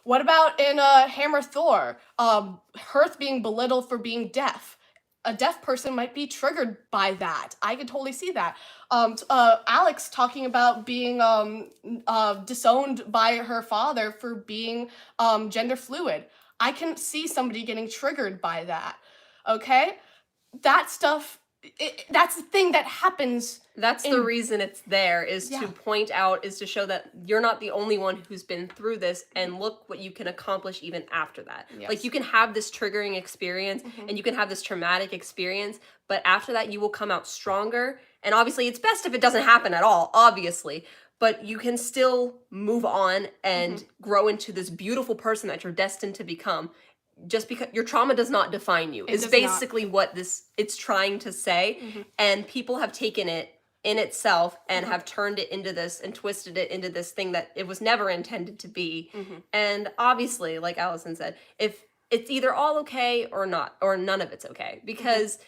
Speaker 1: What about in Hammer Thor? Hearth being belittled for being deaf. A deaf person might be triggered by that. I could totally see that. Alex talking about being disowned by her father for being gender fluid. I can see somebody getting triggered by that, okay? That stuff, that's the thing that happens.
Speaker 2: That's the reason it's there, is to point out, is to show that you're not the only one who's been through this, and look what you can accomplish even after that.
Speaker 1: Yes.
Speaker 2: Like, you can have this triggering experience, and you can have this traumatic experience, but after that, you will come out stronger. And obviously, it's best if it doesn't happen at all, obviously. But you can still move on and grow into this beautiful person that you're destined to become. Just because your trauma does not define you is basically what it's trying to say. And people have taken it in itself and have turned it into this and twisted it into this thing that it was never intended to be. And obviously, like Allison said, if it's either all okay or not, or none of it's okay. Because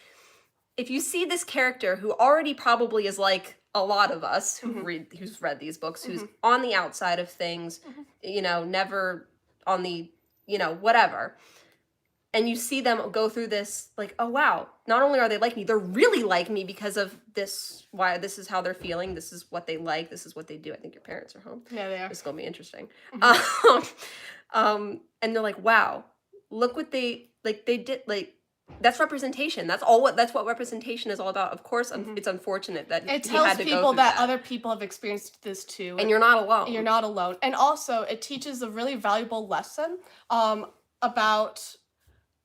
Speaker 2: if you see this character who already probably is like a lot of us who's read these books, who's on the outside of things, you know, never on the, you know, whatever. And you see them go through this, like, oh, wow, not only are they like me, they're really like me because of this, why this is how they're feeling, this is what they like, this is what they do. I think your parents are home.
Speaker 1: Yeah, they are.
Speaker 2: It's going to be interesting. And they're like, wow, look what they did, like, that's representation. That's what representation is all about. Of course, it's unfortunate that
Speaker 1: it
Speaker 2: he had
Speaker 1: tells
Speaker 2: to
Speaker 1: people
Speaker 2: go through
Speaker 1: that other people have experienced this too.
Speaker 2: And you're not alone.
Speaker 1: You're not alone. And also, it teaches a really valuable lesson about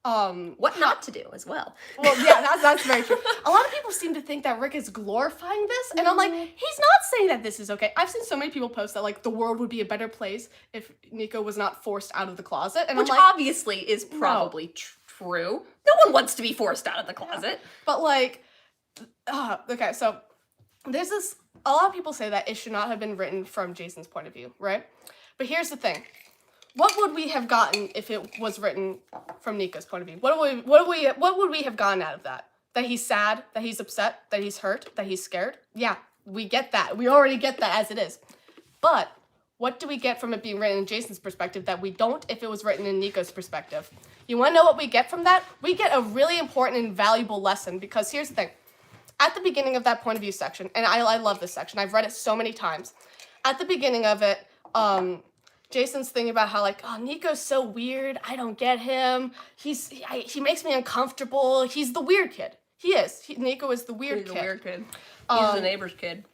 Speaker 2: what not to do as well.
Speaker 1: Well, yeah, that's very true. A lot of people seem to think that Rick is glorifying this, and I'm like, he's not saying that this is okay. I've seen so many people post that, like, the world would be a better place if Nico was not forced out of the closet, and
Speaker 2: which
Speaker 1: I'm like,
Speaker 2: obviously is probably true. No one wants to be forced out of the closet.
Speaker 1: But, like, okay, so there's this a lot of people say that it should not have been written from Jason's point of view, right? But here's the thing. What would we have gotten if it was written from Nico's point of view? What would we have gotten out of that? That he's sad, that he's upset, that he's hurt, that he's scared? Yeah, we get that. We already get that as it is. But what do we get from it being written in Jason's perspective that we don't if it was written in Nico's perspective? You want to know what we get from that? We get a really important and valuable lesson, because here's the thing. At the beginning of that point of view section, and I love this section. I've read it so many times. At the beginning of it, Jason's thinking about how, like, oh, Nico's so weird. I don't get him. He makes me uncomfortable. He's the weird kid. He is. Nico is the weird kid.
Speaker 2: He's the weird kid. He's the neighbor's kid.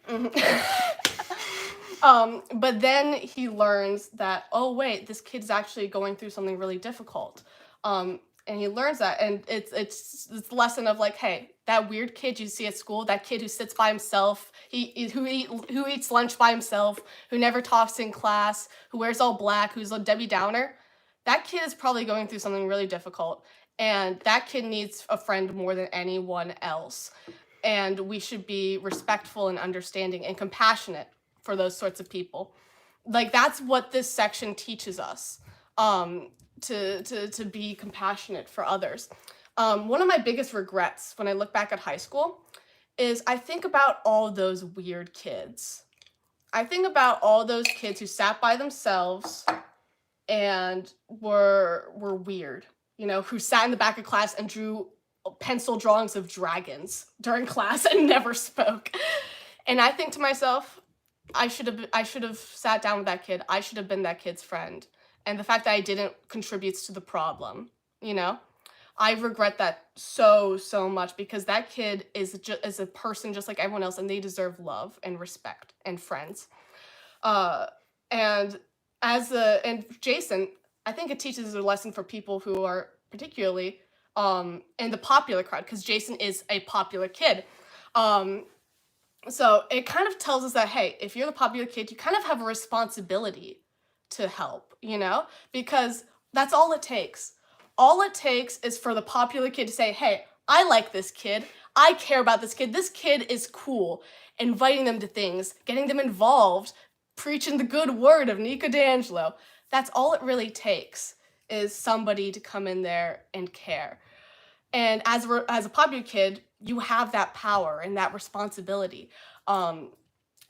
Speaker 1: But then he learns that, oh, wait, this kid's actually going through something really difficult. And he learns that, and it's this lesson of, like, hey, that weird kid you see at school, that kid who sits by himself, who eats lunch by himself, who never talks in class, who wears all black, who's a Debbie Downer, that kid is probably going through something really difficult, and that kid needs a friend more than anyone else. And we should be respectful and understanding and compassionate for those sorts of people. Like, that's what this section teaches us. To be compassionate for others. One of my biggest regrets when I look back at high school is I think about all those weird kids. I think about all those kids who sat by themselves and were weird, you know, who sat in the back of class and drew pencil drawings of dragons during class and never spoke. And I think to myself, I should have sat down with that kid. I should have been that kid's friend. And the fact that I didn't contributes to the problem, you know? I regret that so my because that kid is a person just like everyone else, and they deserve love and respect and friends. And Jason, I think it teaches a lesson for people who are particularly in the popular crowd, because Jason is a popular kid. So it kind of tells us that, hey, if you're the popular kid, you kind of have a responsibility to help, you know, because that's all it takes. All it takes is for the popular kid to say, hey, I like this kid. I care about this kid. This kid is cool. Inviting them to things, getting them involved, preaching the good word of Bianca Di Angelo. That's all it really takes, is somebody to come in there and care. And as a popular kid, you have that power and that responsibility. And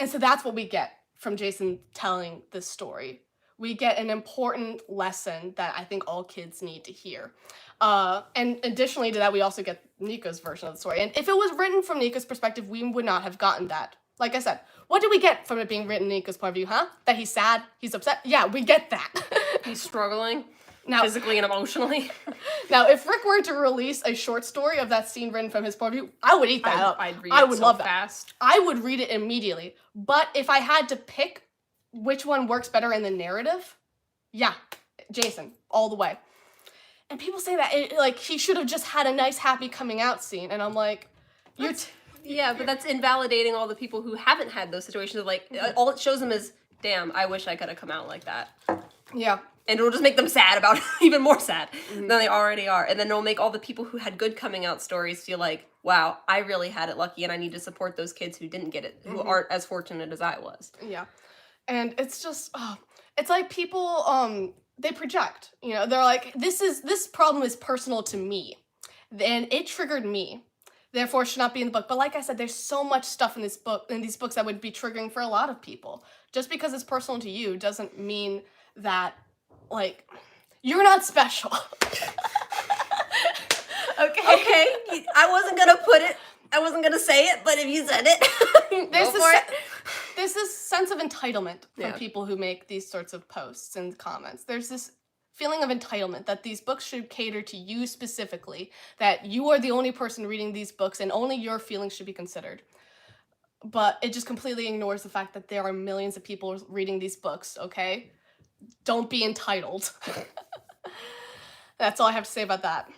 Speaker 1: so that's what we get from Jason telling this story. We get an important lesson that I think all kids need to hear. And additionally to that, we also get Nico's version of the story. And if it was written from Nico's perspective, we would not have gotten that. Like I said, what do we get from it being written in Nico's point of view, huh? That he's sad, he's upset? Yeah, we get that.
Speaker 2: He's struggling,
Speaker 1: now,
Speaker 2: physically and emotionally.
Speaker 1: Now, if Rick were to release a short story of that scene written from his point of view, I would eat that up.
Speaker 2: I'd read it so fast.
Speaker 1: I would read it immediately. But if I had to pick which one works better in the narrative, yeah, Jason, all the way. And people say that he should have just had a nice happy coming out scene, and I'm like,
Speaker 2: yeah, but that's invalidating all the people who haven't had those situations. All it shows them is, damn, I wish I could have come out like that.
Speaker 1: Yeah.
Speaker 2: And it'll just make them sad about it, even more sad than they already are. And then it'll make all the people who had good coming out stories feel like, wow, I really had it lucky, and I need to support those kids who didn't get it, who aren't as fortunate as I was.
Speaker 1: Yeah. And it's just, it's like people, they project, you know, they're like, this problem is personal to me, and it triggered me, therefore it should not be in the book. But like I said, there's so much stuff in these books that would be triggering for a lot of people. Just because it's personal to you doesn't mean that, like, you're not special.
Speaker 2: Okay, I wasn't gonna say it, but if you said it,
Speaker 1: there's this sense of entitlement from people who make these sorts of posts and comments. There's this feeling of entitlement that these books should cater to you specifically, that you are the only person reading these books and only your feelings should be considered. But it just completely ignores the fact that there are millions of people reading these books, okay? Don't be entitled. That's all I have to say about that.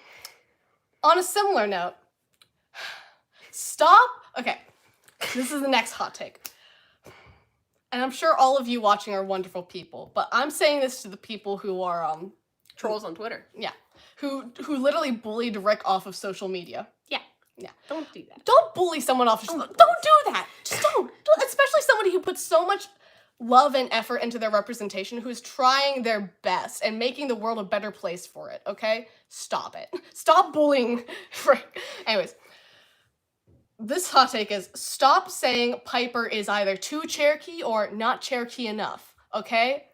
Speaker 1: On a similar note, okay, this is the next hot take. And I'm sure all of you watching are wonderful people, but I'm saying this to the people who are
Speaker 2: trolls on Twitter.
Speaker 1: Yeah. Who literally bullied Rick off of social media.
Speaker 2: Yeah. Don't do that.
Speaker 1: Don't bully someone off of social media. Don't do that. Just don't. Especially so much love and effort into their representation, who's trying their best and making the world a better place for it, okay? Stop it. Stop bullying. Anyways, this hot take is stop saying Piper is either too Cherokee or not Cherokee enough, okay?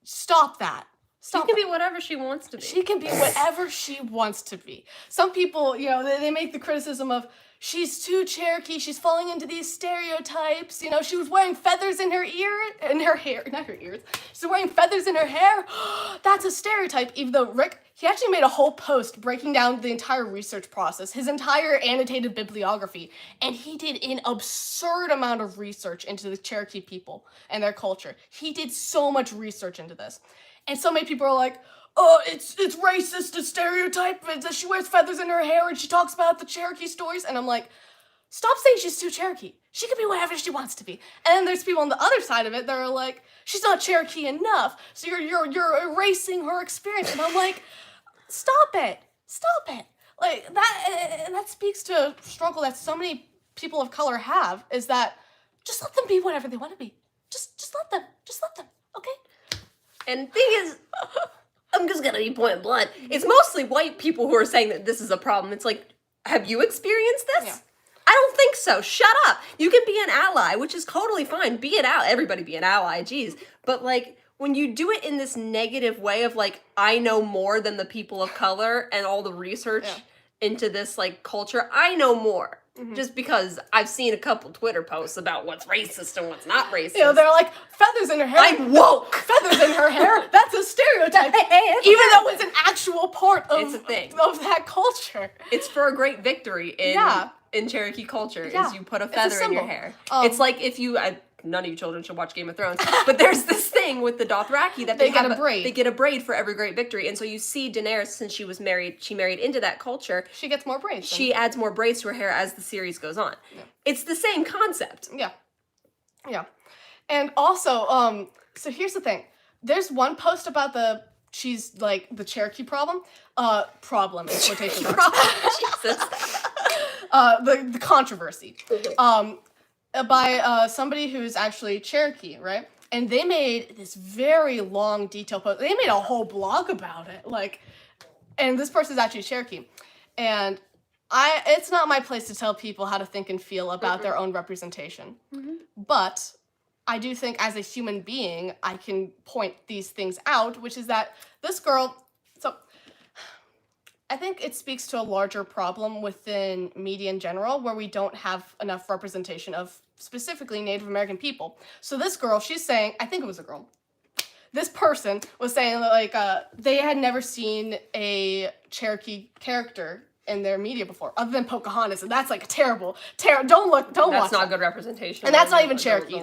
Speaker 1: Stop that. Stop.
Speaker 2: She can be whatever she wants to be.
Speaker 1: She can be whatever she wants to be. Some people, you know, they make the criticism of, she's too Cherokee, she's falling into these stereotypes, you know, she was wearing feathers in her hair, not her ears, she's wearing feathers in her hair. That's a stereotype, even though Rick, he actually made a whole post breaking down the entire research process, his entire annotated bibliography, and he did an absurd amount of research into the Cherokee people and their culture. He did so much research into this. And so many people are like, oh, it's racist to stereotype that she wears feathers in her hair and she talks about the Cherokee stories. And I'm like, stop saying she's too Cherokee. She can be whatever she wants to be. And then there's people on the other side of it that are like, she's not Cherokee enough, so you're erasing her experience. And I'm like, stop it. Like, that speaks to a struggle that so many people of color have, is that just let them be whatever they want to be. Just let them, okay?
Speaker 2: And thing is, I'm just gonna be point blunt. It's mostly white people who are saying that this is a problem. It's like, have you experienced this?
Speaker 1: Yeah.
Speaker 2: I don't think so. Shut up. You can be an ally, which is totally fine. Be an ally. Everybody be an ally. Jeez. But like, when you do it in this negative way of like, I know more than the people of color and all the research into this like culture, I know more. Mm-hmm. Just because I've seen a couple Twitter posts about what's racist and what's not racist.
Speaker 1: You know, they're like, feathers in her hair.
Speaker 2: I'm woke.
Speaker 1: Feathers in her hair. That's a stereotype. Even though it's an actual part of,
Speaker 2: it's a thing.
Speaker 1: Of that culture.
Speaker 2: It's for a great victory in Cherokee culture, is you put a feather in your hair. It's like if you... none of you children should watch Game of Thrones, but there's this thing with the Dothraki that they get a braid. They get a braid for every great victory, and so you see Daenerys, since she married into that culture.
Speaker 1: She gets more braids.
Speaker 2: She adds more braids to her hair as the series goes on. Yeah. It's the same concept.
Speaker 1: Yeah. And also, so here's the thing. There's one post about she's like the Cherokee problem. Problem in quotation marks.
Speaker 2: Jesus.
Speaker 1: The controversy. By somebody who's actually Cherokee, right? And they made this very long, detailed post. They made a whole blog about it, and this person's actually Cherokee. And it's not my place to tell people how to think and feel about their own representation. Mm-hmm. But I do think as a human being, I can point these things out, which is that this girl, so I think it speaks to a larger problem within media in general, where we don't have enough representation of specifically Native American people. So this girl, she's saying, I think it was a girl, this person was saying that, like, they had never seen a Cherokee character in their media before, other than Pocahontas, and that's like terrible. Don't watch.
Speaker 2: That's not good representation.
Speaker 1: And that's not even Cherokee.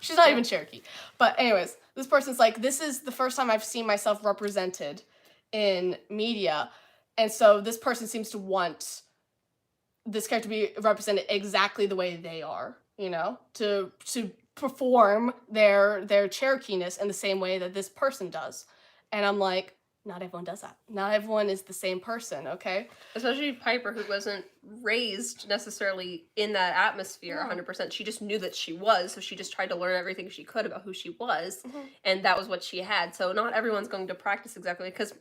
Speaker 1: She's not even Cherokee. But anyways, this person's like, this is the first time I've seen myself represented in media. And so this person seems to want this character to be represented exactly the way they are, you know, to perform their Cherokee-ness in the same way that this person does. And I'm like, not everyone does that. Not everyone is the same person, okay?
Speaker 2: Especially Piper, who wasn't raised necessarily in that atmosphere 100%. She just knew that she was, so she just tried to learn everything she could about who she was, and that was what she had. So not everyone's going to practice exactly, because...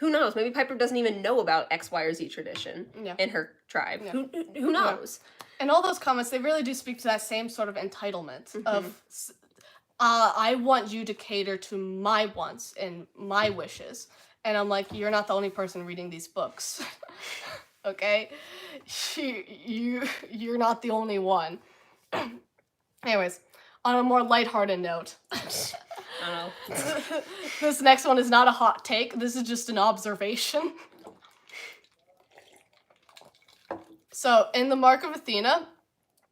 Speaker 2: who knows? Maybe Piper doesn't even know about X, Y, or Z tradition in her tribe. Yeah. Who knows?
Speaker 1: Yeah. And all those comments, they really do speak to that same sort of entitlement of, I want you to cater to my wants and my wishes. And I'm like, you're not the only person reading these books. Okay? You're not the only one. Anyways, on a more lighthearted note... this next one is not a hot take. This is just an observation. So, in the Mark of Athena,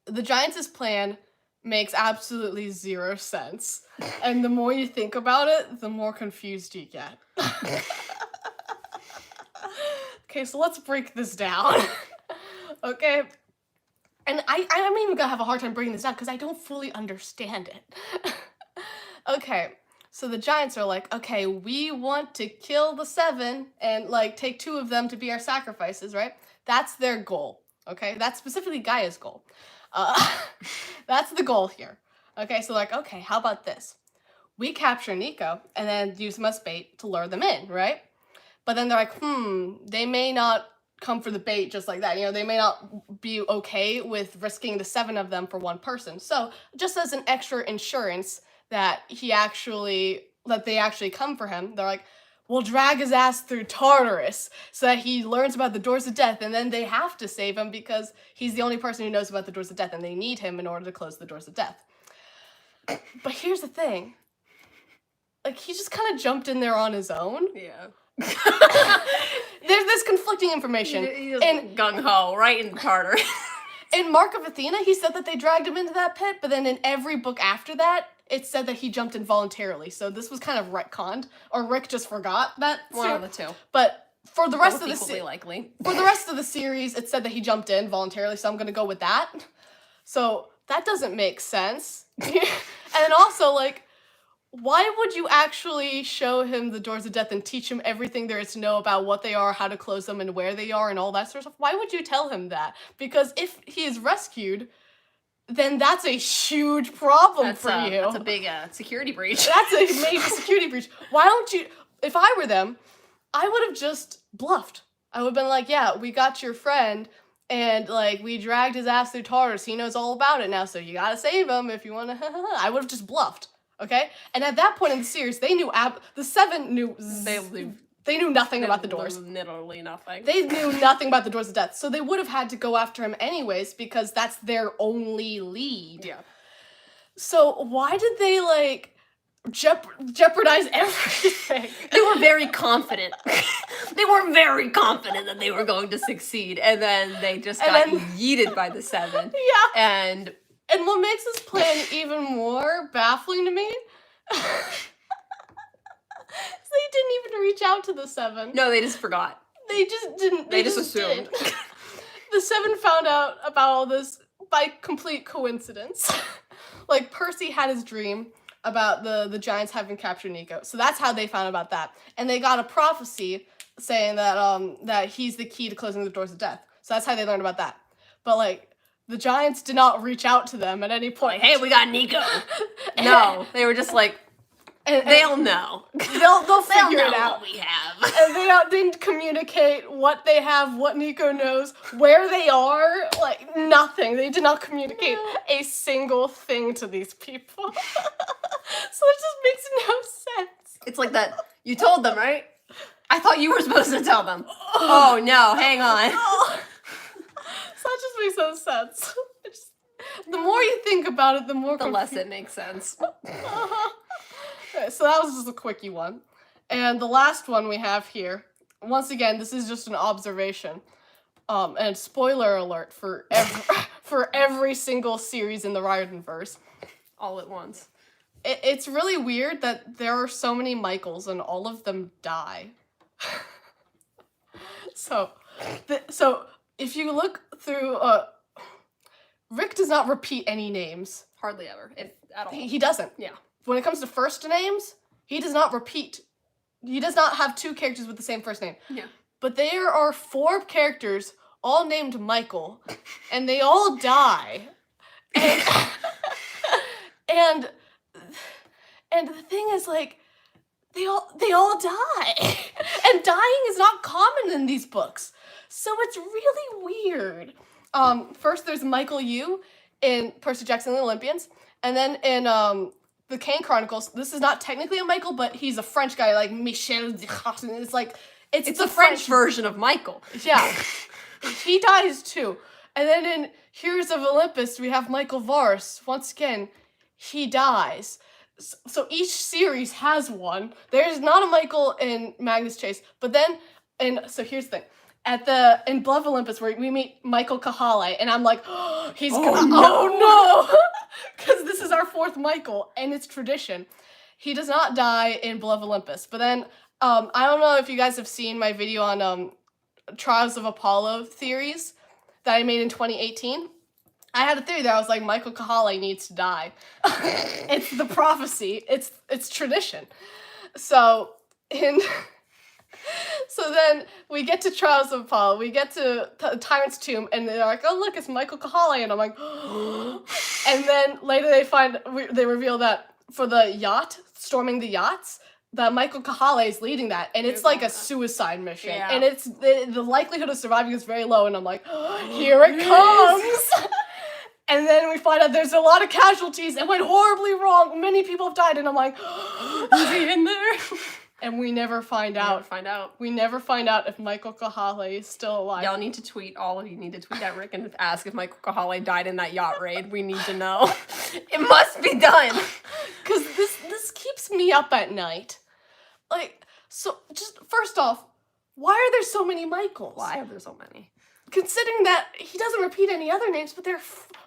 Speaker 1: the Giants' plan makes absolutely zero sense. And the more you think about it, the more confused you get. Okay, so let's break this down. Okay? And I'm even gonna have a hard time breaking this down because I don't fully understand it. Okay, so the Giants are like, okay, we want to kill the 7 and, like, take 2 of them to be our sacrifices, right? That's their goal, okay? That's specifically Gaia's goal. That's the goal here. Okay, so like, okay, how about this? We capture Nico and then use them as bait to lure them in, right? But then they're like, they may not come for the bait just like that. You know, they may not be okay with risking the 7 of them for one person. So just as an extra insurance that they actually come for him, they're like, we'll drag his ass through Tartarus so that he learns about the doors of death, and then they have to save him because he's the only person who knows about the doors of death, and they need him in order to close the doors of death. But here's the thing. Like, he just kind of jumped in there on his own.
Speaker 2: Yeah.
Speaker 1: There's conflicting information.
Speaker 2: He just gung-ho, right in Tartar.
Speaker 1: In Mark of Athena, he said that they dragged him into that pit, but then in every book after that, it said that he jumped in voluntarily. So this was kind of retconned, or Rick just forgot that.
Speaker 2: One of the two.
Speaker 1: But for the rest of the
Speaker 2: for
Speaker 1: the rest of the series, it said that he jumped in voluntarily. So I'm gonna go with that. So that doesn't make sense. And then also, like, why would you actually show him the doors of death and teach him everything there is to know about what they are, how to close them, and where they are, and all that sort of stuff? Why would you tell him that? Because if he is rescued, then that's a huge problem for you.
Speaker 2: That's a big security breach.
Speaker 1: That's a major security breach. Why don't you... If I were them, I would have just bluffed. I would have been like, yeah, we got your friend, and, like, we dragged his ass through Tartarus. He knows all about it now, so you gotta save him if you want to... I would have just bluffed. Okay? And at that point in the series, they knew the 7 knew they knew nothing about the doors.
Speaker 2: Literally nothing.
Speaker 1: They knew nothing about the doors of death. So they would have had to go after him anyways because that's their only lead.
Speaker 2: Yeah.
Speaker 1: So why did they like jeopardize everything?
Speaker 2: They were very confident. They were very confident that they were going to succeed, and then they just got yeeted by the 7.
Speaker 1: Yeah. And what makes this plan even more baffling to me is they didn't even reach out to the 7.
Speaker 2: No, they just forgot.
Speaker 1: They just didn't.
Speaker 2: They just assumed.
Speaker 1: The 7 found out about all this by complete coincidence. Like, Percy had his dream about the giants having captured Nico. So that's how they found out about that. And they got a prophecy saying that that he's the key to closing the doors of death. So that's how they learned about that. But, like, the giants did not reach out to them at any point.
Speaker 2: Like, hey, we got Nico. No, they were just like, they'll know.
Speaker 1: They'll figure it out.
Speaker 2: What we have.
Speaker 1: And they didn't communicate what they have, what Nico knows, where they are, like, nothing. They did not communicate a single thing to these people. So it just makes no sense.
Speaker 2: It's like that, you told them, right? I thought you were supposed to tell them. Oh, no, hang on.
Speaker 1: So that just makes no sense. The more you think about it, the more
Speaker 2: the less it makes sense.
Speaker 1: Okay, so that was just a quickie one. And the last one we have here, once again, this is just an observation. And spoiler alert for every single series in the Riordanverse.
Speaker 2: All at once.
Speaker 1: It's really weird that there are so many Michaels and all of them die. So if you look through, Rick does not repeat any names.
Speaker 2: Hardly ever, if at all.
Speaker 1: He doesn't.
Speaker 2: Yeah.
Speaker 1: When it comes to first names, he does not repeat. He does not have 2 characters with the same first name.
Speaker 2: Yeah.
Speaker 1: But there are 4 characters, all named Michael, and they all die. And the thing is, like, they all die. And dying is not common in these books. So it's really weird. First there's Michael Yu in Percy Jackson and the Olympians, and then in the Kane Chronicles, this is not technically a Michael, but he's a French guy, like Michel de Chassin. It's like it's
Speaker 2: the French version of Michael.
Speaker 1: Yeah. He dies too. And then in Heroes of Olympus, we have Michael Vars. Once again, he dies. So each series has one. There's not a Michael in Magnus Chase, but then, so here's the thing. In Blood of Olympus, where we meet Michael Kahale, and I'm like, oh no! Because this is our 4th Michael, and it's tradition. He does not die in Blood of Olympus. But then, I don't know if you guys have seen my video on Trials of Apollo theories that I made in 2018. I had a theory that I was like, Michael Kahale needs to die. It's the prophecy. It's tradition. So, So then we get to Trials of Apollo. We get to Tyrant's Tomb, and they're like, "Oh, look, it's Michael Kahala," and I'm like, and then later they reveal that for the yacht, storming the yachts, that Michael Kahala is leading that, and it's like a suicide mission, and it's the likelihood of surviving is very low, and I'm like, here it comes. And then we find out there's a lot of casualties. It went horribly wrong. Many people have died, and I'm like, is he in there? And we never find out. We never find out if Michael Kahala is still alive.
Speaker 2: Y'all need to tweet, all of you need to tweet at Rick and ask if Michael Kahala died in that yacht raid. We need to know. It must be done.
Speaker 1: Because this keeps me up at night. Like, so, just, first off, why are there so many Michaels?
Speaker 2: Why are there so many?
Speaker 1: Considering that he doesn't repeat any other names, but there are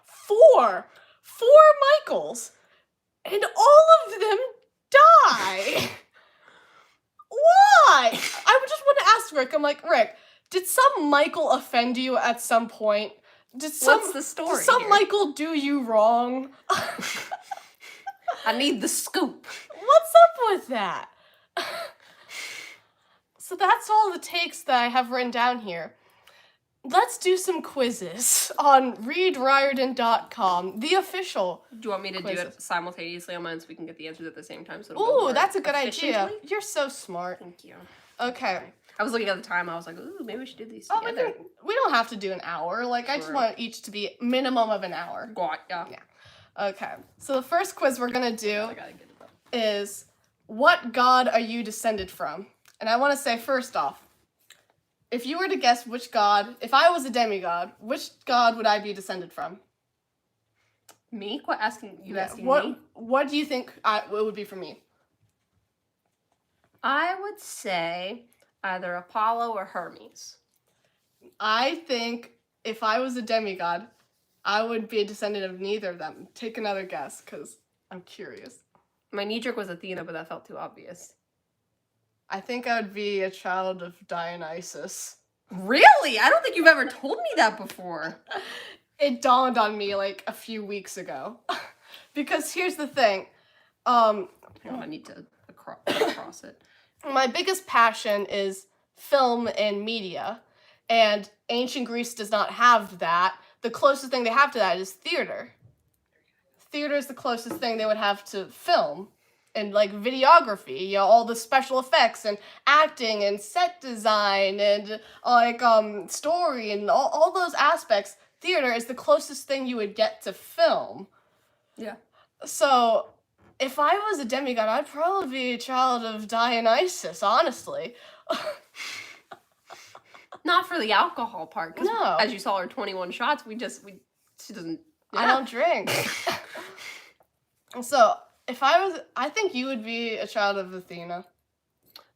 Speaker 1: four Michaels. And all of them die. Why? I would just want to ask Rick. I'm like, Rick, did some Michael offend you at some point?
Speaker 2: What's the story?
Speaker 1: Did some
Speaker 2: here?
Speaker 1: Michael do you wrong?
Speaker 2: I need the scoop.
Speaker 1: What's up with that? So that's all the takes that I have written down here. Let's do some quizzes on readriordan.com, the official.
Speaker 2: Do you want me to
Speaker 1: quizzes.
Speaker 2: do it simultaneously on mine so we can get the answers at the same time? So
Speaker 1: Ooh, that's a good idea. You're so smart.
Speaker 2: Thank you.
Speaker 1: Okay.
Speaker 2: I was looking at the time. I was like, ooh, maybe we should do these
Speaker 1: Oh,
Speaker 2: together.
Speaker 1: we don't have to do an hour. Like, I just want each to be minimum of an hour.
Speaker 2: Yeah.
Speaker 1: Okay. So the first quiz we're going to do
Speaker 2: I gotta get it up.
Speaker 1: is, what god are you descended from? And I want to say, first off, if you were to guess which god, if I was a demigod, which god would I be descended from?
Speaker 2: Me? What, asking me?
Speaker 1: What do you think it would be for me?
Speaker 2: I would say either Apollo or Hermes.
Speaker 1: I think if I was a demigod, I would be a descendant of neither of them. Take another guess, because I'm curious.
Speaker 2: My knee-jerk was Athena, but that felt too obvious.
Speaker 1: I think I would be a child of Dionysus.
Speaker 2: Really? I don't think you've ever told me that before.
Speaker 1: It dawned on me like a few weeks ago. Because here's the thing.
Speaker 2: I need to cross it.
Speaker 1: My biggest passion is film and media. And ancient Greece does not have that. The closest thing they have to that is theater. Theater is the closest thing they would have to film. And like videography, you know, all the special effects and acting and set design and like story and all those aspects. Theater is the closest thing you would get to film.
Speaker 2: Yeah.
Speaker 1: So if I was a demigod, I'd probably be a child of Dionysus, honestly.
Speaker 2: Not for the alcohol part.
Speaker 1: No.
Speaker 2: As you saw her 21 shots, she doesn't. Yeah.
Speaker 1: I don't drink. So I think you would be a child of Athena.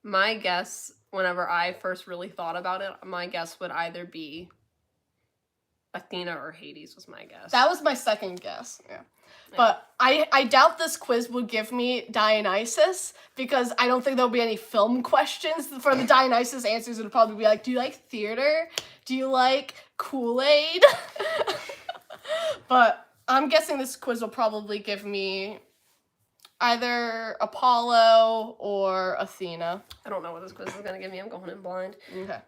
Speaker 2: My guess, whenever I first really thought about it, my guess would either be Athena or Hades was my guess.
Speaker 1: That was my second guess. Yeah. But I doubt this quiz would give me Dionysus, because I don't think there'll be any film questions. For the Dionysus answers, it'll probably be like, do you like theater? Do you like Kool-Aid? But I'm guessing this quiz will probably give me either Apollo or Athena.
Speaker 2: I don't know what this quiz is going to give me. I'm going in blind.
Speaker 1: Okay.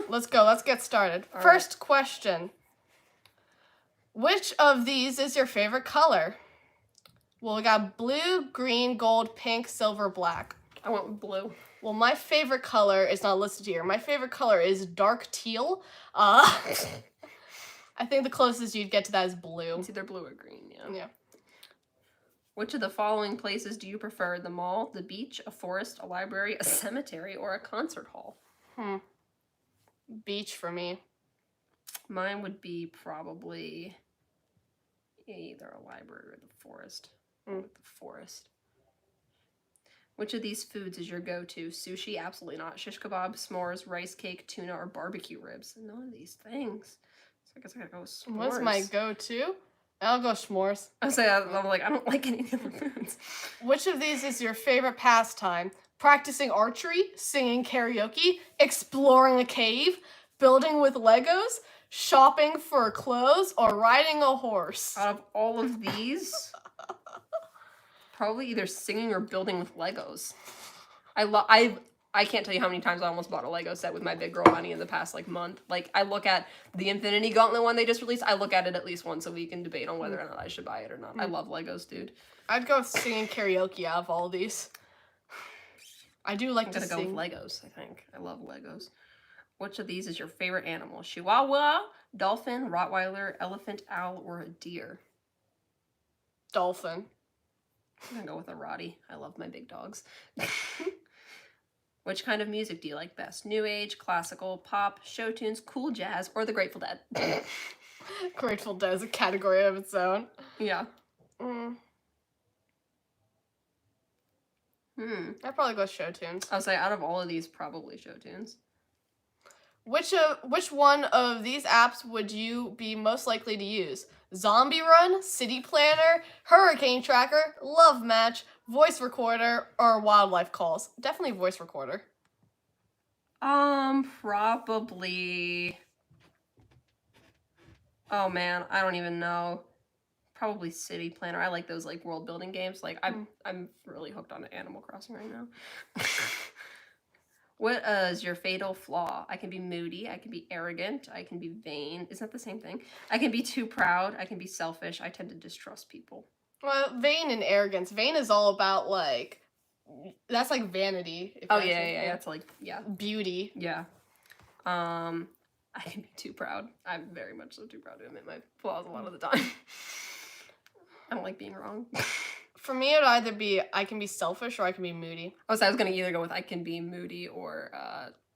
Speaker 1: Let's go. Let's get started.
Speaker 2: All
Speaker 1: First question. Which of these is your favorite color? Well, we got blue, green, gold, pink, silver, black.
Speaker 2: I went with blue.
Speaker 1: Well, my favorite color is not listed here. My favorite color is dark teal. I think the closest you'd get to that is blue.
Speaker 2: It's either blue or green, yeah.
Speaker 1: Yeah.
Speaker 2: Which of the following places do you prefer? The mall, the beach, a forest, a library, a cemetery, or a concert hall?
Speaker 1: Beach for me.
Speaker 2: Mine would be probably either a library or the forest. With the forest. Which of these foods is your go-to? Sushi? Absolutely not. Shish kebab, s'mores, rice cake, tuna, or barbecue ribs? None of these things. So I guess I gotta go with s'mores.
Speaker 1: What's my go-to? I'll go s'mores.
Speaker 2: I'm like, I don't like any other foods.
Speaker 1: Which of these is your favorite pastime? Practicing archery, singing karaoke, exploring a cave, building with Legos, shopping for clothes, or riding a horse?
Speaker 2: Out of all of these, probably either singing or building with Legos. I I can't tell you how many times I almost bought a Lego set with my big girl money in the past like month. Like I look at the Infinity Gauntlet one they just released. I look at it at least once a week and debate on whether or not I should buy it or not. I love Legos, dude.
Speaker 1: I'd go with singing karaoke out of all of these. I do like
Speaker 2: I'm
Speaker 1: to
Speaker 2: gonna
Speaker 1: sing.
Speaker 2: go with Legos, I think. I love Legos. Which of these is your favorite animal? Chihuahua, dolphin, Rottweiler, elephant, owl, or a deer?
Speaker 1: Dolphin.
Speaker 2: I'm gonna go with a Rottie. I love my big dogs. Which kind of music do you like best? New Age, classical, pop, show tunes, cool jazz, or the Grateful Dead?
Speaker 1: Grateful Dead is a category of its own.
Speaker 2: Yeah.
Speaker 1: I'd probably go show tunes.
Speaker 2: I'll say out of all of these, probably show tunes.
Speaker 1: Which one of these apps would you be most likely to use? Zombie Run, City Planner, Hurricane Tracker, Love Match, Voice Recorder, or Wildlife Calls? Definitely Voice Recorder.
Speaker 2: Probably. Oh man, I don't even know. Probably City Planner. I like those like world building games. Like I'm really hooked on Animal Crossing right now. What is your fatal flaw? I can be moody. I can be arrogant. I can be vain. Isn't that the same thing? I can be too proud. I can be selfish. I tend to distrust people.
Speaker 1: Well, vain and arrogance. Vain is all about like, that's like vanity.
Speaker 2: Oh yeah. That's like
Speaker 1: beauty.
Speaker 2: Yeah. I can be too proud. I'm very much so too proud to admit my flaws a lot of the time. I don't like being wrong.
Speaker 1: For me, it would either be I can be selfish or I can be moody.
Speaker 2: Oh, so I was gonna either go with I can be moody or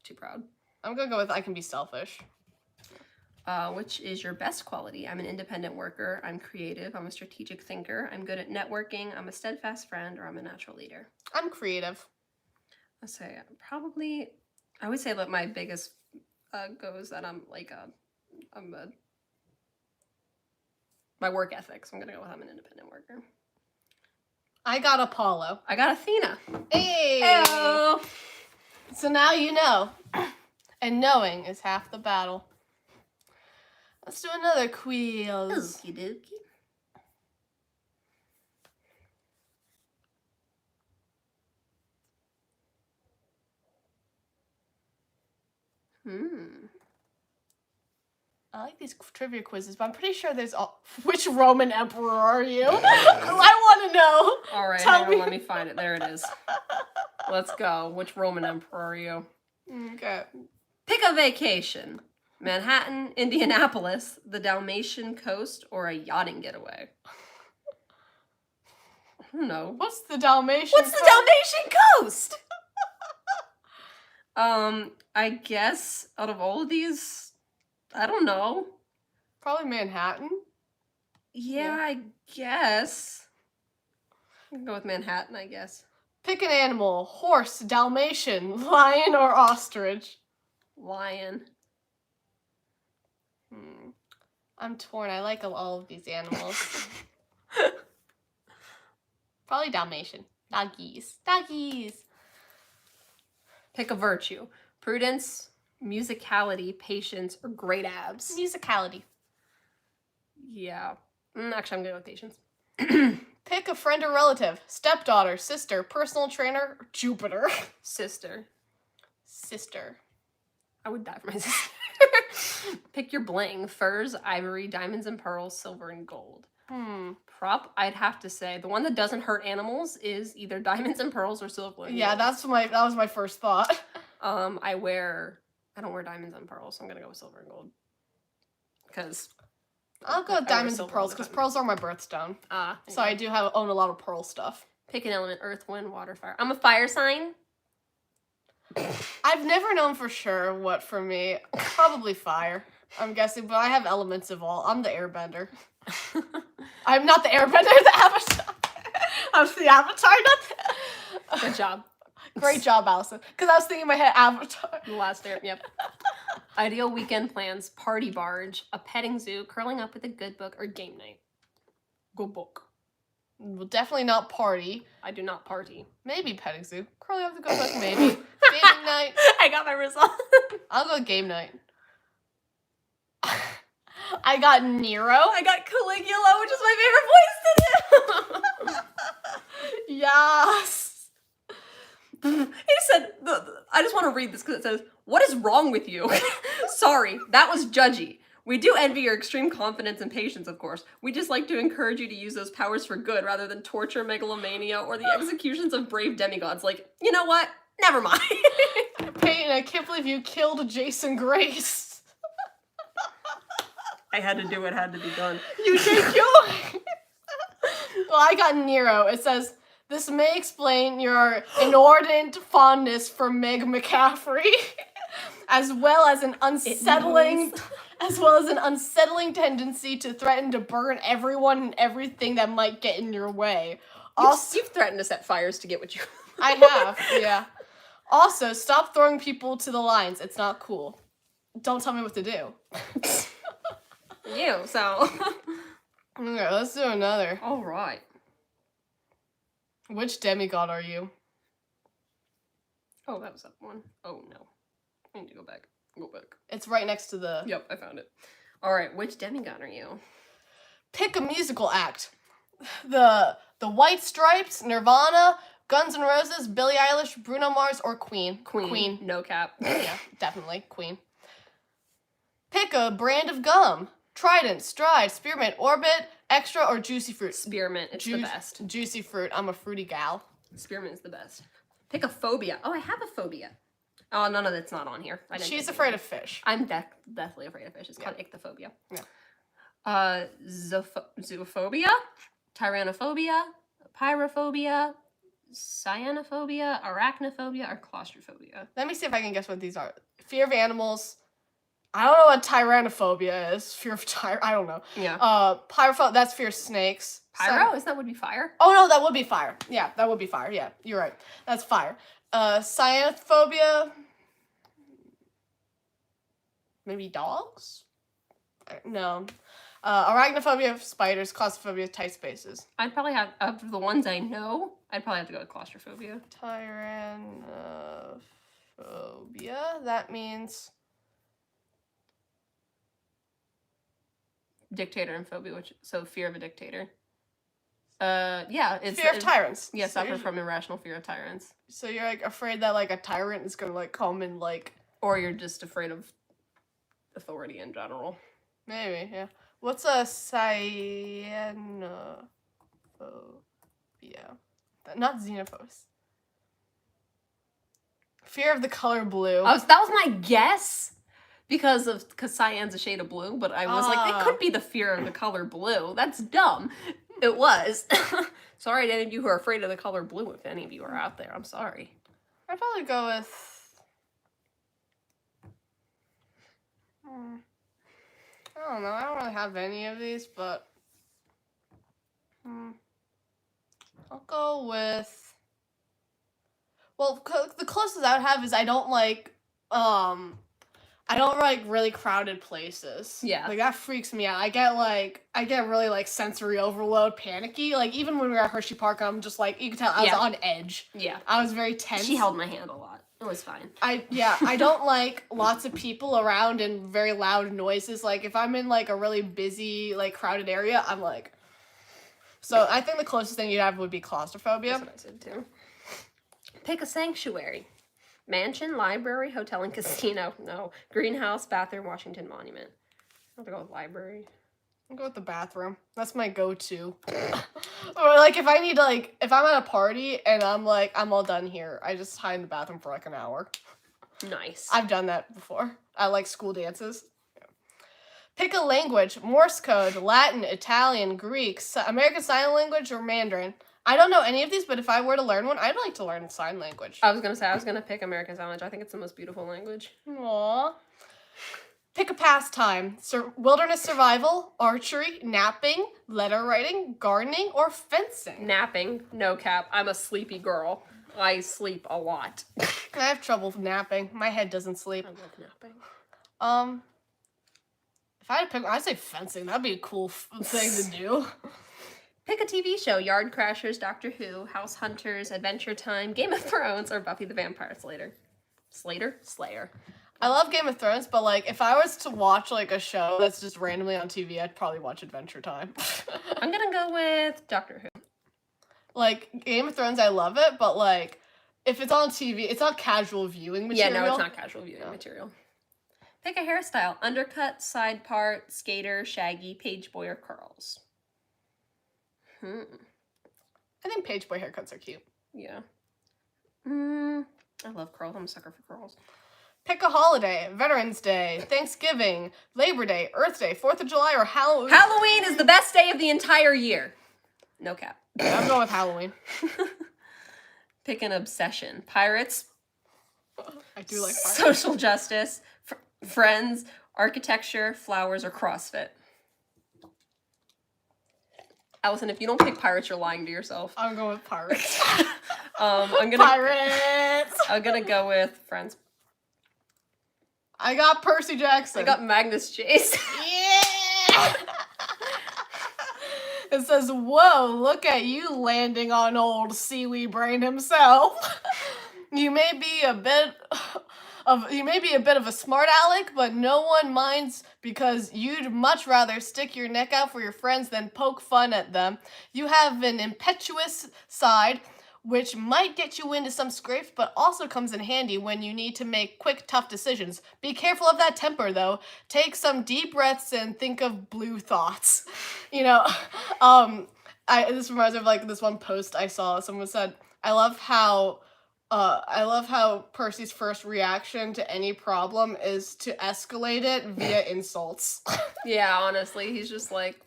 Speaker 2: too proud.
Speaker 1: I'm gonna go with I can be selfish.
Speaker 2: Which is your best quality? I'm an independent worker. I'm creative. I'm a strategic thinker. I'm good at networking. I'm a steadfast friend, or I'm a natural leader.
Speaker 1: I'm creative.
Speaker 2: I say probably. I would say that my biggest goes that I'm like my work ethic. So I'm gonna go with I'm an independent worker.
Speaker 1: I got Apollo.
Speaker 2: I got Athena.
Speaker 1: Hey!
Speaker 2: Heyo!
Speaker 1: So now you know. And knowing is half the battle. Let's do another quiz.
Speaker 2: Okie dokie.
Speaker 1: I like these trivia quizzes, but I'm pretty sure there's all... Which Roman emperor are you? I want to know.
Speaker 2: All right, hang on, let me find it. There it is. Let's go. Which Roman emperor are you?
Speaker 1: Okay.
Speaker 2: Pick a vacation. Manhattan, Indianapolis, the Dalmatian coast, or a yachting getaway. I don't know.
Speaker 1: What's the Dalmatian
Speaker 2: What's the Dalmatian coast? I guess out of all of these, I don't know.
Speaker 1: Probably Manhattan.
Speaker 2: Yeah, I guess. I can go with Manhattan, I guess.
Speaker 1: Pick an animal. Horse, Dalmatian, lion, or ostrich.
Speaker 2: Lion.
Speaker 1: I'm torn. I like all of these animals. Probably Dalmatian. Doggies. Doggies.
Speaker 2: Pick a virtue. Prudence, musicality, patience, or great abs.
Speaker 1: Musicality.
Speaker 2: Yeah. Actually, I'm going to go with patience.
Speaker 1: Pick a friend or relative. Stepdaughter, sister, personal trainer, Jupiter.
Speaker 2: Sister.
Speaker 1: Sister.
Speaker 2: I would die for my sister. Pick your bling. Furs, ivory, diamonds and pearls, silver and gold. Prop, I'd have to say the one that doesn't hurt animals is either diamonds and pearls or silver and gold.
Speaker 1: That was my first thought.
Speaker 2: I don't wear diamonds and pearls, so I'm gonna go with silver and gold. Because
Speaker 1: I'll go with diamonds and pearls because pearls are my birthstone. So I do own a lot of pearl stuff.
Speaker 2: Pick an element: earth, wind, water, fire. I'm a fire sign.
Speaker 1: I've never known for sure what for me. Probably fire, I'm guessing, but I have elements of all. I'm the airbender. I'm not the airbender, the avatar. I was the avatar, not the...
Speaker 2: Good job.
Speaker 1: Great job, Allison. Because I was thinking in my head, avatar.
Speaker 2: The last air, yep. Ideal weekend plans: party barge, a petting zoo, curling up with a good book, or game night. Good book.
Speaker 1: Well, definitely not party.
Speaker 2: I do not party.
Speaker 1: Maybe petting zoo. Curling up with a good book, maybe. Gaming night.
Speaker 2: I got my result.
Speaker 1: I'll go game night. I got Nero.
Speaker 2: I got Caligula, which is my favorite voice to do.
Speaker 1: Yes.
Speaker 2: He said, I just want to read this because it says, "What is wrong with you?" Sorry, that was judgy. We do envy your extreme confidence and patience, of course. We just like to encourage you to use those powers for good rather than torture, megalomania, or the executions of brave demigods. Like, you know what? Never mind.
Speaker 1: Peyton, I can't believe you killed Jason Grace.
Speaker 2: I had to do what had to be done.
Speaker 1: You did kill. Well, I got Nero. It says, this may explain your inordinate fondness for Meg McCaffrey, as well as an unsettling tendency to threaten to burn everyone and everything that might get in your way. Also,
Speaker 2: You've threatened to set fires to get what you...
Speaker 1: I have, yeah. Also, stop throwing people to the lions. It's not cool. Don't tell me what to do.
Speaker 2: You, so...
Speaker 1: Okay, let's do another.
Speaker 2: All right.
Speaker 1: Which demigod are you?
Speaker 2: Oh, that was that one. Oh, no. I need to go back. Go back.
Speaker 1: It's right next to the...
Speaker 2: Yep, I found it. All right, which demigod are you?
Speaker 1: Pick a musical act. The White Stripes, Nirvana, Guns N' Roses, Billie Eilish, Bruno Mars, or Queen.
Speaker 2: Queen. No cap.
Speaker 1: Yeah, definitely. Queen. Pick a brand of gum. Trident, Stride, Spearmint, Orbit, Extra, or Juicy Fruit.
Speaker 2: Spearmint. It's the best.
Speaker 1: Juicy Fruit. I'm a fruity gal.
Speaker 2: Spearmint is the best. Pick a phobia. Oh, I have a phobia. Oh, none of that's not on here.
Speaker 1: She's afraid of fish.
Speaker 2: I'm deathly afraid of fish. It's called ichthyophobia.
Speaker 1: Yeah.
Speaker 2: Zoophobia, tyrannophobia, pyrophobia, cyanophobia, arachnophobia, or claustrophobia.
Speaker 1: Let me see if I can guess what these are. Fear of animals. I don't know what tyrannophobia is. Fear of I don't know.
Speaker 2: Yeah.
Speaker 1: Pyrophobia, that's fear of snakes.
Speaker 2: Pyro? Isn't that would be fire?
Speaker 1: Oh no, that would be fire. Yeah, that would be fire. Yeah, you're right. That's fire. Cyanophobia. Maybe dogs? No. Arachnophobia, spiders. Claustrophobia, tight spaces.
Speaker 2: I'd probably have, of the ones I know, I'd probably have to go with claustrophobia.
Speaker 1: Tyrannophobia, that means...
Speaker 2: Dictator and phobia, so fear of a dictator. Yeah, it's
Speaker 1: fear of tyrants.
Speaker 2: Yeah, suffer from irrational fear of tyrants.
Speaker 1: So you're like afraid that like a tyrant is gonna like come and like,
Speaker 2: or you're just afraid of authority in general.
Speaker 1: Maybe, yeah. What's a cyanophobia? Not xenophobes. Fear of the color blue.
Speaker 2: That was my guess. Because cyan's a shade of blue, but I was like, it could be the fear of the color blue. That's dumb. It was. Sorry to any of you who are afraid of the color blue, if any of you are out there. I'm sorry.
Speaker 1: I'd probably go with... I don't know. I don't really have any of these, but... I'll go with... Well, the closest I would have is I don't like really crowded places.
Speaker 2: Yeah.
Speaker 1: Like, that freaks me out. I get really, like, sensory overload, panicky. Like, even when we were at Hershey Park, I'm just, like, you could tell I was on edge.
Speaker 2: Yeah.
Speaker 1: I was very tense.
Speaker 2: She held my hand a lot. It was fine.
Speaker 1: I don't like lots of people around and very loud noises. Like, if I'm in, like, a really busy, like, crowded area, I'm, like... So, I think the closest thing you'd have would be claustrophobia.
Speaker 2: That's what I said, too. Pick a sanctuary. Mansion, library, hotel, and casino. No. Greenhouse, bathroom, Washington Monument. I'll have to go with library.
Speaker 1: I'll go with the bathroom. That's my go-to. Or, like, if I need to, like, if I'm at a party and I'm, like, I'm all done here, I just hide in the bathroom for, like, an hour.
Speaker 2: Nice.
Speaker 1: I've done that before. I like school dances. Yeah. Pick a language. Morse code, Latin, Italian, Greek, American Sign Language, or Mandarin. I don't know any of these, but if I were to learn one, I'd like to learn sign language.
Speaker 2: I was gonna pick American Sign Language. I think it's the most beautiful language.
Speaker 1: Aww. Pick a pastime. Wilderness survival, archery, napping, letter writing, gardening, or fencing.
Speaker 2: Napping. No cap. I'm a sleepy girl. I sleep a lot.
Speaker 1: I have trouble napping. My head doesn't sleep.
Speaker 2: I love napping.
Speaker 1: If I had to pick, I'd say fencing. That'd be a cool thing to do.
Speaker 2: Pick a TV show. Yard Crashers, Doctor Who, House Hunters, Adventure Time, Game of Thrones, or Buffy the Vampire Slayer.
Speaker 1: I love Game of Thrones, but, like, if I was to watch, like, a show that's just randomly on TV, I'd probably watch Adventure Time.
Speaker 2: I'm gonna go with Doctor Who.
Speaker 1: Like, Game of Thrones, I love it, but, like, if it's on TV, it's not casual viewing material.
Speaker 2: Yeah, no, it's not casual viewing material. Pick a hairstyle. Undercut, side part, skater, shaggy, page boy, or curls.
Speaker 1: I think page boy haircuts are cute.
Speaker 2: Yeah. I love curls. I'm a sucker for curls.
Speaker 1: Pick a holiday. Veterans Day, Thanksgiving, Labor Day, Earth Day, 4th of July, or Halloween.
Speaker 2: Halloween is the best day of the entire year. No cap.
Speaker 1: I'm going with Halloween.
Speaker 2: Pick an obsession. Pirates.
Speaker 1: I do like pirates.
Speaker 2: Social justice. Friends. Architecture. Flowers. Or CrossFit. Allison, if you don't pick pirates, you're lying to yourself.
Speaker 1: I'm going with pirates.
Speaker 2: I'm gonna
Speaker 1: Pirates!
Speaker 2: I'm gonna go with friends.
Speaker 1: I got Percy Jackson.
Speaker 2: I got Magnus Chase.
Speaker 1: Yeah! It says, whoa, look at you landing on old seaweed brain himself. You may be a bit of a smart aleck, but no one minds because you'd much rather stick your neck out for your friends than poke fun at them. You have an impetuous side, which might get you into some scrapes, but also comes in handy when you need to make quick, tough decisions. Be careful of that temper, though. Take some deep breaths and think of blue thoughts. You know, this reminds me of like this one post I saw. Someone said, I love how Percy's first reaction to any problem is to escalate it via insults.
Speaker 2: Yeah, honestly, he's just like,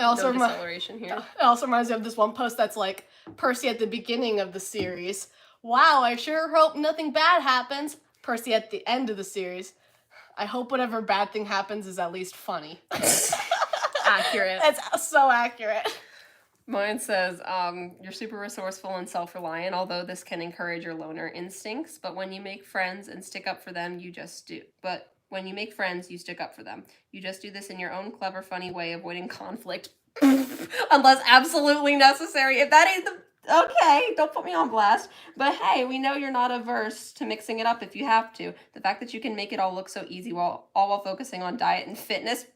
Speaker 2: no deceleration here.
Speaker 1: It also reminds me of this one post that's like, Percy at the beginning of the series. Wow, I sure hope nothing bad happens. Percy at the end of the series. I hope whatever bad thing happens is at least funny.
Speaker 2: Accurate.
Speaker 1: It's so accurate.
Speaker 2: Mine says, you're super resourceful and self-reliant, although this can encourage your loner instincts, but when you make friends and stick up for them, you just do. But when you make friends, you stick up for them. You just do this in your own clever, funny way, avoiding conflict, unless absolutely necessary. If that ain't the... Okay, don't put me on blast. But hey, we know you're not averse to mixing it up if you have to. The fact that you can make it all look so easy while focusing on diet and fitness,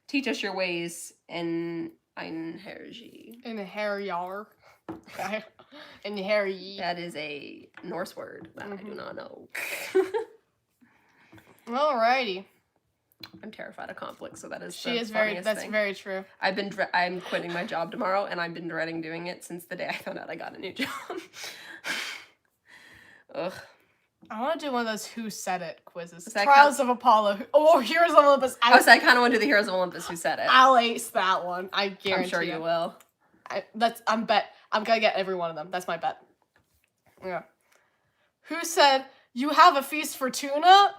Speaker 2: teach us your ways and... Einherji.
Speaker 1: Inherjar. Okay. Inherji.
Speaker 2: That is a Norse word that I do not know.
Speaker 1: Alrighty.
Speaker 2: I'm terrified of conflict, so that is
Speaker 1: that's
Speaker 2: thing.
Speaker 1: Very true.
Speaker 2: I'm quitting my job tomorrow, and I've been dreading doing it since the day I found out I got a new job. Ugh.
Speaker 1: I want to do one of those Who Said It quizzes.
Speaker 2: So
Speaker 1: Trials of Apollo. Oh, Heroes of Olympus.
Speaker 2: I kind of want to do the Heroes of Olympus Who Said It.
Speaker 1: I'll ace that one. I guarantee.
Speaker 2: I'm sure you will.
Speaker 1: I'm gonna get every one of them. That's my bet. Yeah. Who said you have a feast for tuna?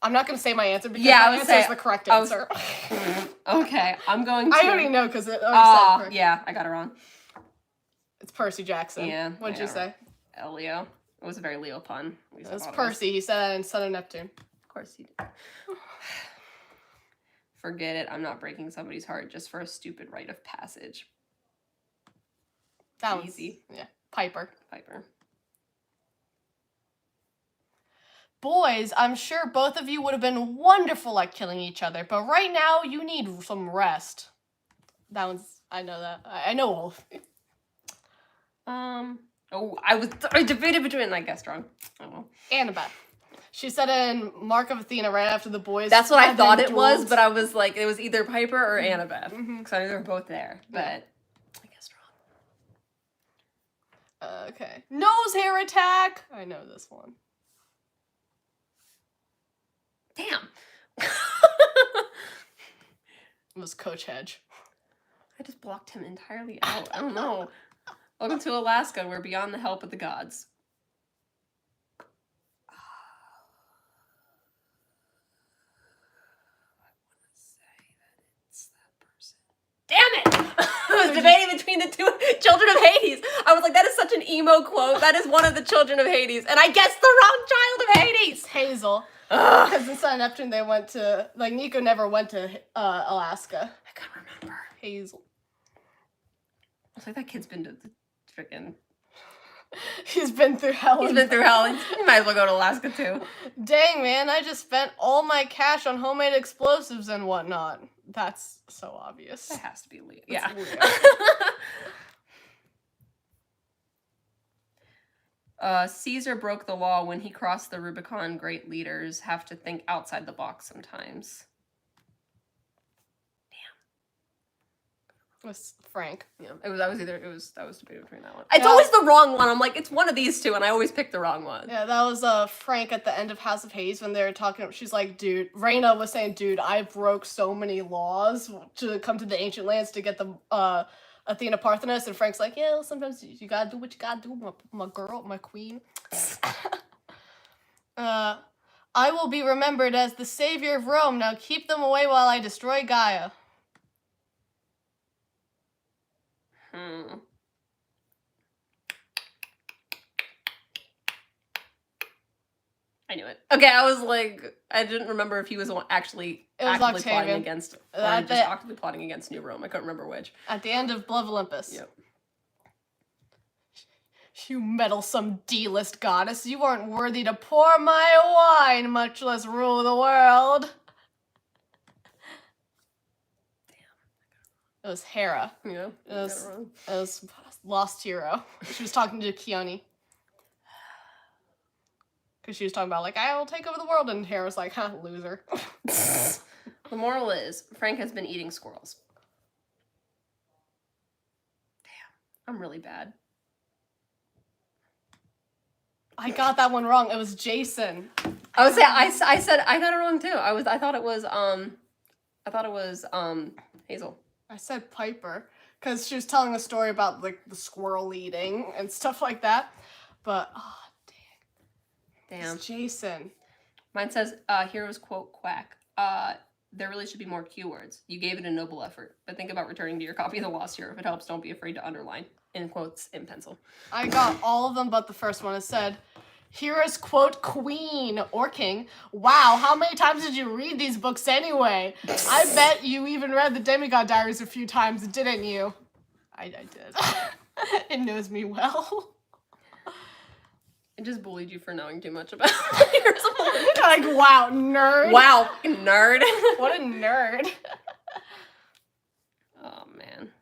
Speaker 1: I'm not gonna say my answer because my answer is the correct answer.
Speaker 2: Okay, I'm going to.
Speaker 1: I already know because it already said correct.
Speaker 2: Yeah, I got it wrong.
Speaker 1: It's Percy Jackson.
Speaker 2: Yeah.
Speaker 1: What'd you say?
Speaker 2: Leo. It was a very Leo pun.
Speaker 1: It was Percy. He said that in Son of Neptune.
Speaker 2: Of course he did. Forget it. I'm not breaking somebody's heart just for a stupid rite of passage.
Speaker 1: That was
Speaker 2: easy.
Speaker 1: Yeah. Piper.
Speaker 2: Piper.
Speaker 1: Boys, I'm sure both of you would have been wonderful at killing each other, but right now you need some rest. That one's... I know that. I know all of you.
Speaker 2: I debated between, I guessed wrong. Oh well.
Speaker 1: Annabeth. She said in Mark of Athena right after the boys.
Speaker 2: That's what I thought it was, but I was like, it was either Piper or Annabeth. Because I knew they were both there, but I guessed wrong.
Speaker 1: Okay. Nose hair attack! I know this one.
Speaker 2: Damn.
Speaker 1: It was Coach Hedge.
Speaker 2: I just blocked him entirely out. I don't know. Welcome to Alaska. We're beyond the help of the gods. I want to say that it's that person. Damn it! I was debating between the two children of Hades. I was like, that is such an emo quote. That is one of the children of Hades. And I guessed the wrong child of Hades.
Speaker 1: It's Hazel. Because in Son of Neptune, they went to... Like, Nico never went to Alaska.
Speaker 2: I can't remember.
Speaker 1: Hazel.
Speaker 2: I was like, that kid's been to the freaking...
Speaker 1: He's been through hell.
Speaker 2: He's been through hell. He might as well go to Alaska, too.
Speaker 1: Dang, man, I just spent all my cash on homemade explosives and whatnot. That's so obvious.
Speaker 2: That has to be Leo. Yeah. Caesar broke the law when he crossed the Rubicon. Great leaders have to think outside the box sometimes.
Speaker 1: It was Frank.
Speaker 2: Yeah, I was debating between that one. It's always the wrong one. I'm like, it's one of these two, and I always pick the wrong one.
Speaker 1: Yeah, that was Frank at the end of House of Hayes when they were talking. She's like, dude, Raina was saying, dude, I broke so many laws to come to the ancient lands to get the Athena Parthenos, and Frank's like, yeah, well, sometimes you gotta do what you gotta do, my girl, my queen. I will be remembered as the savior of Rome. Now keep them away while I destroy Gaia.
Speaker 2: I knew it. Okay, I was like, I didn't remember if he was actually actively plotting against, or just actively plotting against New Rome. I couldn't remember which.
Speaker 1: At the end of Blood of Olympus.
Speaker 2: Yep.
Speaker 1: You meddlesome D-list goddess, you aren't worthy to pour my wine, much less rule the world. It was Hera.
Speaker 2: Yeah.
Speaker 1: It was Lost Hero. She was talking to Keone. Because she was talking about, like, I will take over the world, and Hera's like, huh, loser.
Speaker 2: The moral is, Frank has been eating squirrels. Damn, I'm really bad.
Speaker 1: I got that one wrong. It was Jason.
Speaker 2: I would say, I said, I got it wrong, too. I thought it was Hazel.
Speaker 1: I said Piper, because she was telling a story about, like, the squirrel eating and stuff like that. But, oh,
Speaker 2: damn.
Speaker 1: It's Jason.
Speaker 2: Mine says, heroes quote quack. There really should be more Q words. You gave it a noble effort, but think about returning to your copy of The Lost Hero. If it helps, don't be afraid to underline, in quotes, in pencil.
Speaker 1: I got all of them but the first one. It said, heroes quote queen or king. Wow, how many times did you read these books anyway? I bet you even read the Demigod Diaries a few times, didn't you? I did. It knows me well.
Speaker 2: I just bullied you for knowing too much about Heroes of Olympus.
Speaker 1: Like, wow, nerd.
Speaker 2: Wow, nerd.
Speaker 1: What a nerd.
Speaker 2: Oh, man.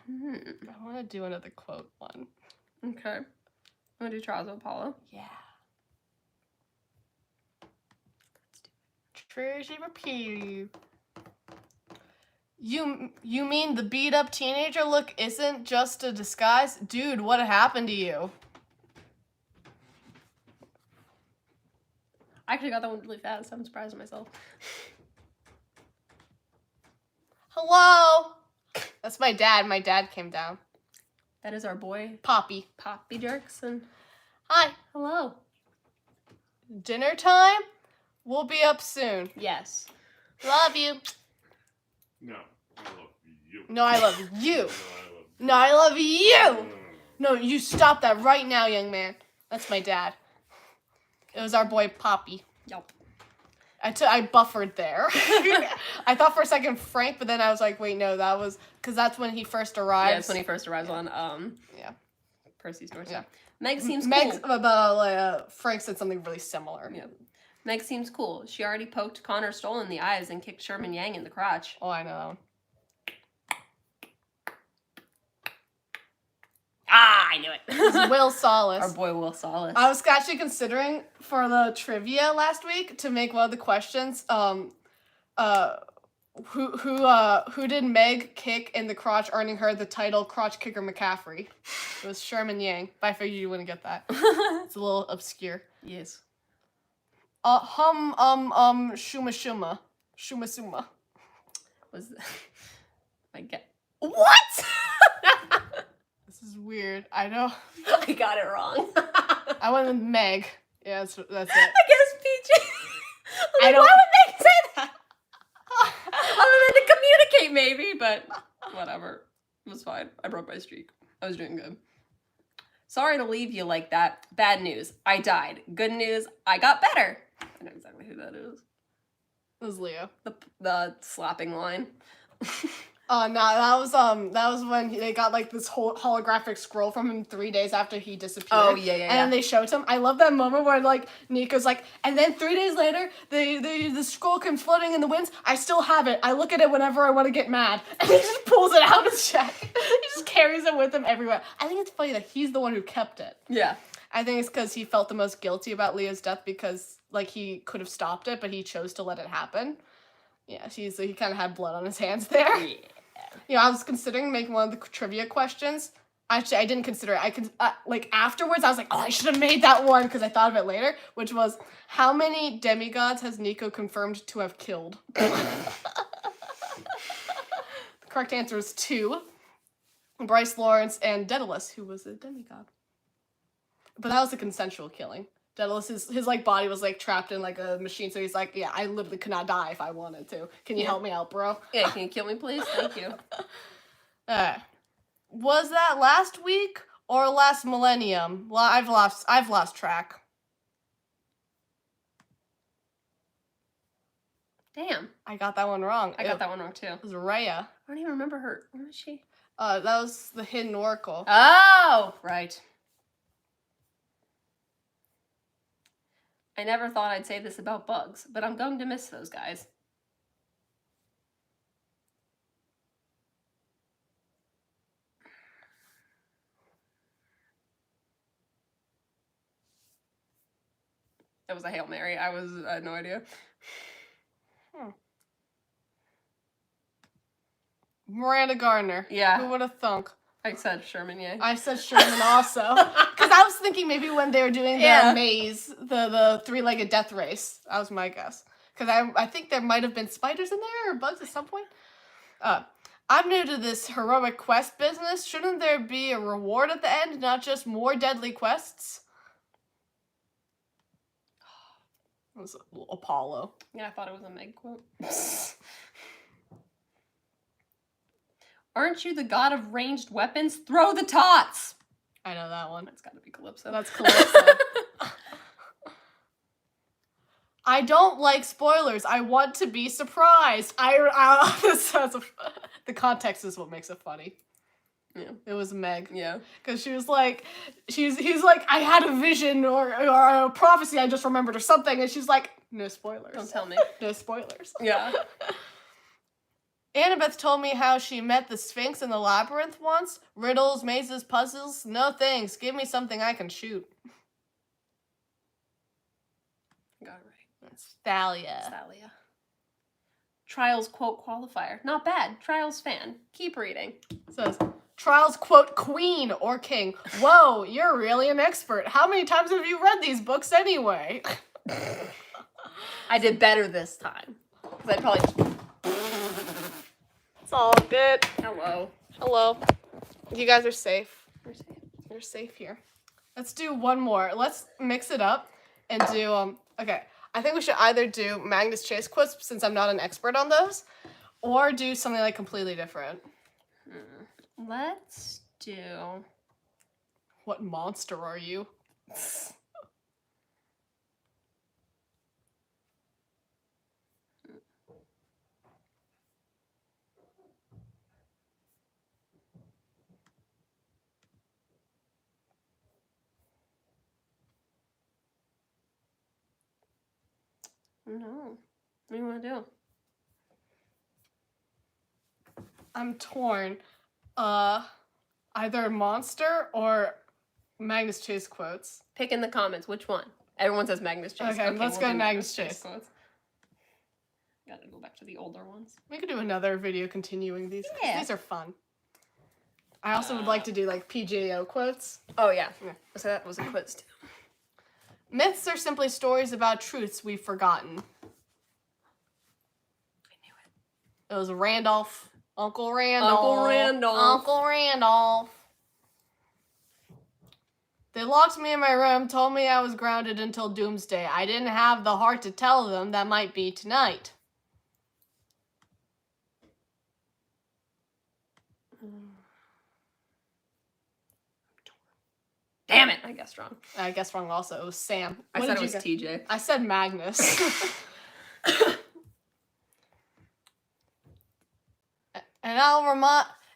Speaker 1: I want to do another quote one.
Speaker 2: Okay. I'm going to do Trials of Apollo.
Speaker 1: Yeah. Treasure repeat. You mean the beat up teenager look isn't just a disguise? Dude, what happened to you?
Speaker 2: I actually got that one really fast. I'm surprised at myself.
Speaker 1: Hello? That's my dad. My dad came down.
Speaker 2: That is our boy,
Speaker 1: Poppy.
Speaker 2: Poppy Jerkson.
Speaker 1: Hi.
Speaker 2: Hello.
Speaker 1: Dinner time? We'll be up soon.
Speaker 2: Yes.
Speaker 1: Love you.
Speaker 3: No, I love you.
Speaker 1: No, I love you.
Speaker 3: No, I love you.
Speaker 1: No, I love you. No, you stop that right now, young man. That's my dad. It was our boy Poppy.
Speaker 2: Yup.
Speaker 1: I buffered there. I thought for a second Frank, but then I was like, wait, no, that was because that's when he first arrives.
Speaker 2: Yeah, it's when he first arrives on Percy's doorstep. Yeah. Meg seems cool.
Speaker 1: Frank said something really similar.
Speaker 2: Yeah. Meg seems cool. She already poked Connor Stoll in the eyes and kicked Sherman Yang in the crotch.
Speaker 1: Oh, I know.
Speaker 2: Ah, I knew it.
Speaker 1: It's Will Solace.
Speaker 2: Our boy Will Solace.
Speaker 1: I was actually considering for the trivia last week to make one of the questions. Who did Meg kick in the crotch, earning her the title Crotch Kicker McCaffrey? It was Sherman Yang, but I figured you wouldn't get that. It's a little obscure.
Speaker 2: Yes.
Speaker 1: Shuma Suma.
Speaker 2: Was I get
Speaker 1: what? This is weird. I know.
Speaker 2: I got it wrong.
Speaker 1: I went with Meg. Yeah, that's it.
Speaker 2: I guess PG.
Speaker 1: I don't.
Speaker 2: Why would Meg say that? Other than to communicate, maybe, but whatever. It was fine. I broke my streak. I was doing good. Sorry to leave you like that. Bad news. I died. Good news. I got better. I know exactly who that is.
Speaker 1: It was Leo.
Speaker 2: The slapping line.
Speaker 1: No, that was when they got like this whole holographic scroll from him 3 days after he disappeared.
Speaker 2: Oh, yeah.
Speaker 1: And then they showed him. I love that moment where like Nico's like, and then 3 days later, the scroll comes floating in the winds. I still have it. I look at it whenever I want to get mad, and he just pulls it out of his check. He just carries it with him everywhere. I think it's funny that he's the one who kept it.
Speaker 2: Yeah.
Speaker 1: I think it's because he felt the most guilty about Leo's death because like he could have stopped it, but he chose to let it happen. Yeah, so he kind of had blood on his hands there.
Speaker 2: Yeah.
Speaker 1: You know, I was considering making one of the trivia questions. Actually, I didn't consider it. I could like afterwards. I was like, oh, I should have made that one because I thought of it later. Which was, how many demigods has Nico confirmed to have killed? The correct answer is 2. Bryce Lawrence and Daedalus, who was a demigod. But that was a consensual killing. Daedalus, his like body was like trapped in like a machine, so he's like, yeah, I literally could not die if I wanted to. Can you help me out, bro?
Speaker 2: Yeah, can you kill me, please? Thank you.
Speaker 1: Was that last week or last millennium? Well, I've lost track.
Speaker 2: Damn.
Speaker 1: I got that one wrong.
Speaker 2: I got that one wrong too.
Speaker 1: It was Rhea.
Speaker 2: I don't even remember her. Where was she?
Speaker 1: That was the hidden oracle.
Speaker 2: Oh, right. I never thought I'd say this about bugs, but I'm going to miss those guys. That was a Hail Mary. I had no idea.
Speaker 1: Miranda Gardner.
Speaker 2: Yeah.
Speaker 1: Who would have thunk?
Speaker 2: I said Sherman, yeah.
Speaker 1: I said Sherman also. Because I was thinking maybe when they were doing the maze, the 3-legged death race. That was my guess. Because I think there might have been spiders in there or bugs at some point. I'm new to this heroic quest business. Shouldn't there be a reward at the end, not just more deadly quests? It was Apollo.
Speaker 2: Yeah, I thought it was a Meg quote. Aren't you the god of ranged weapons? Throw the tots!
Speaker 1: I know that one.
Speaker 2: That's gotta be Calypso.
Speaker 1: That's Calypso. I don't like spoilers. I want to be surprised. The context is what makes it funny.
Speaker 2: Yeah.
Speaker 1: It was Meg.
Speaker 2: Yeah.
Speaker 1: Because she was like, he's like, I had a vision or a prophecy I just remembered or something. And she's like, no spoilers.
Speaker 2: Don't tell me.
Speaker 1: No spoilers.
Speaker 2: Yeah.
Speaker 1: Annabeth told me how she met the Sphinx in the labyrinth once. Riddles, mazes, puzzles. No thanks. Give me something I can shoot.
Speaker 2: Got it right.
Speaker 1: It's Thalia.
Speaker 2: Thalia. Trials quote qualifier. Not bad. Trials fan. Keep reading.
Speaker 1: It says, Trials quote queen or king. Whoa, you're really an expert. How many times have you read these books anyway?
Speaker 2: I did better this time. Because I probably...
Speaker 1: It's all good.
Speaker 2: Hello.
Speaker 1: Hello. You guys are safe.
Speaker 2: We're safe.
Speaker 1: You're safe here. Let's do one more. Let's mix it up and do, okay. I think we should either do Magnus Chase quotes, since I'm not an expert on those, or do something like completely different.
Speaker 2: Let's do...
Speaker 1: What monster are you?
Speaker 2: No. What do you want to do?
Speaker 1: I'm torn. Either monster or Magnus Chase quotes.
Speaker 2: Pick in the comments. Which one? Everyone says Magnus Chase.
Speaker 1: Okay, let's go
Speaker 2: do
Speaker 1: Magnus Chase.
Speaker 2: quotes. Gotta go back to the older ones.
Speaker 1: We could do another video continuing these. 'Cause
Speaker 2: Yeah.
Speaker 1: these are fun. I also would like to do like PJO quotes.
Speaker 2: Oh, yeah.
Speaker 1: Yeah.
Speaker 2: So that was a quiz, too.
Speaker 1: Myths are simply stories about truths we've forgotten.
Speaker 2: I knew it.
Speaker 1: It was Randolph. Uncle Randolph.
Speaker 2: Uncle Randolph.
Speaker 1: Uncle Randolph. They locked me in my room, told me I was grounded until doomsday. I didn't have the heart to tell them that might be tonight.
Speaker 2: Damn it! I guessed wrong.
Speaker 1: I guessed wrong also. It was Sam.
Speaker 2: I
Speaker 1: What
Speaker 2: said
Speaker 1: did
Speaker 2: it was
Speaker 1: you get?
Speaker 2: TJ.
Speaker 1: I said Magnus.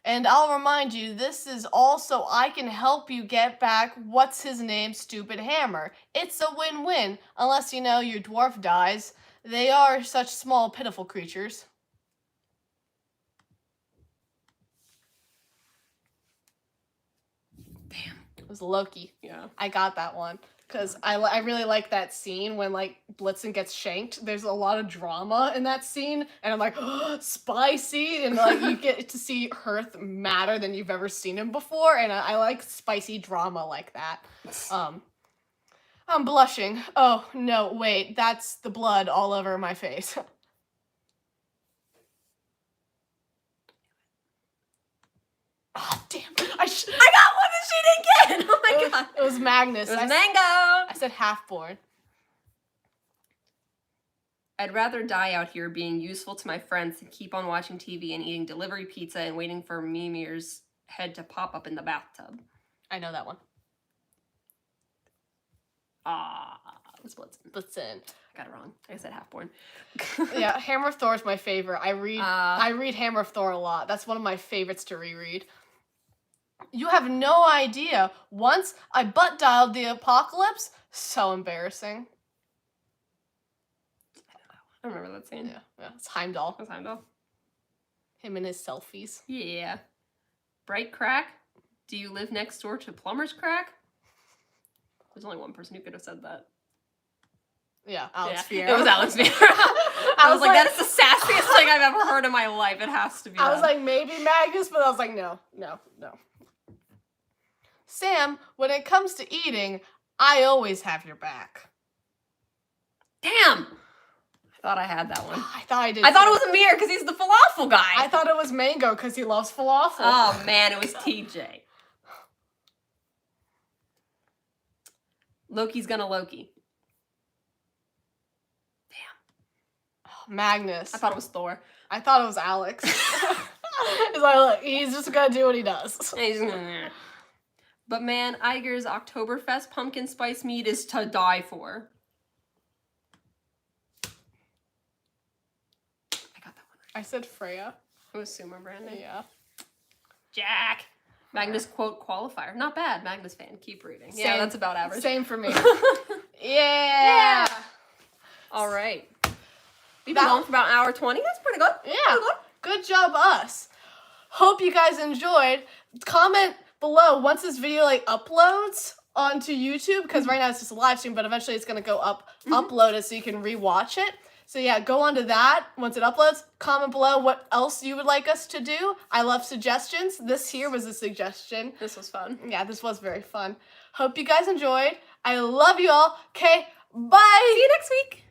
Speaker 1: And I'll remind you, this is all so I can help you get back what's his name stupid hammer. It's a win-win, unless you know your dwarf dies. They are such small, pitiful creatures.
Speaker 2: Damn.
Speaker 1: It was Loki.
Speaker 2: Yeah.
Speaker 1: I got that one. Because I really like that scene when, like, Blitzen gets shanked. There's a lot of drama in that scene. And I'm like, oh, spicy. And, like, you get to see Hearth madder than you've ever seen him before. And I like spicy drama like that. I'm blushing. Oh, no, wait. That's the blood all over my face. Oh, damn. I got one that she didn't get!
Speaker 2: Oh my god.
Speaker 1: It was Magnus.
Speaker 2: It was
Speaker 1: I
Speaker 2: Mango!
Speaker 1: said half-born.
Speaker 2: I'd rather die out here being useful to my friends than keep on watching TV and eating delivery pizza and waiting for Mimir's head to pop up in the bathtub.
Speaker 1: I know that one.
Speaker 2: Ah, it was Blitzen.
Speaker 1: Blitzen.
Speaker 2: I got it wrong. I said half-born.
Speaker 1: Yeah, Hammer of Thor is my favorite. I read Hammer of Thor a lot. That's one of my favorites to reread. You have no idea. Once I butt dialed the apocalypse. So embarrassing.
Speaker 2: I remember that scene.
Speaker 1: Yeah, it's Heimdall.
Speaker 2: It was Heimdall.
Speaker 1: Him and his selfies.
Speaker 2: Yeah. Bright Crack? Do you live next door to Plumber's Crack? There's only one person who could have said that.
Speaker 1: Yeah, Alex
Speaker 2: Yeah,
Speaker 1: Fiero.
Speaker 2: it was Alex Fiero. I was like, that is the sassiest thing I've ever heard in my life. It has to be.
Speaker 1: I was like, maybe Magnus, but I was like, no. Sam, when it comes to eating, I always have your back.
Speaker 2: damn! I thought I had that one.
Speaker 1: I thought I did.
Speaker 2: I thought it
Speaker 1: too.
Speaker 2: was Amir because he's the falafel guy.
Speaker 1: I thought it was Mango because he loves falafel.
Speaker 2: Oh man, it was TJ. Loki's gonna Loki.
Speaker 1: Magnus.
Speaker 2: I thought it was Thor.
Speaker 1: I thought it was Alex. It's like, look, he's just gonna do what he does.
Speaker 2: But man, Iger's Oktoberfest pumpkin spice mead is to die for. I got that one right.
Speaker 1: I said Freya.
Speaker 2: It was Sumo Brandon.
Speaker 1: Yeah.
Speaker 2: Jack. Magnus quote qualifier. Not bad, Magnus fan. Keep reading. Yeah,
Speaker 1: Same.
Speaker 2: that's about average.
Speaker 1: Same for me. Yeah.
Speaker 2: All right. We've been on for about an hour 20. That's pretty good.
Speaker 1: Yeah.
Speaker 2: Pretty good.
Speaker 1: Good job, us. Hope you guys enjoyed. Comment below once this video like uploads onto YouTube, because right now it's just a live stream, but eventually it's gonna go up, uploaded so you can rewatch it. So yeah, go onto that once it uploads. Comment below what else you would like us to do. I love suggestions. This here was a suggestion.
Speaker 2: This was fun.
Speaker 1: Yeah, this was very fun. Hope you guys enjoyed. I love you all. Okay, bye.
Speaker 2: See you next week.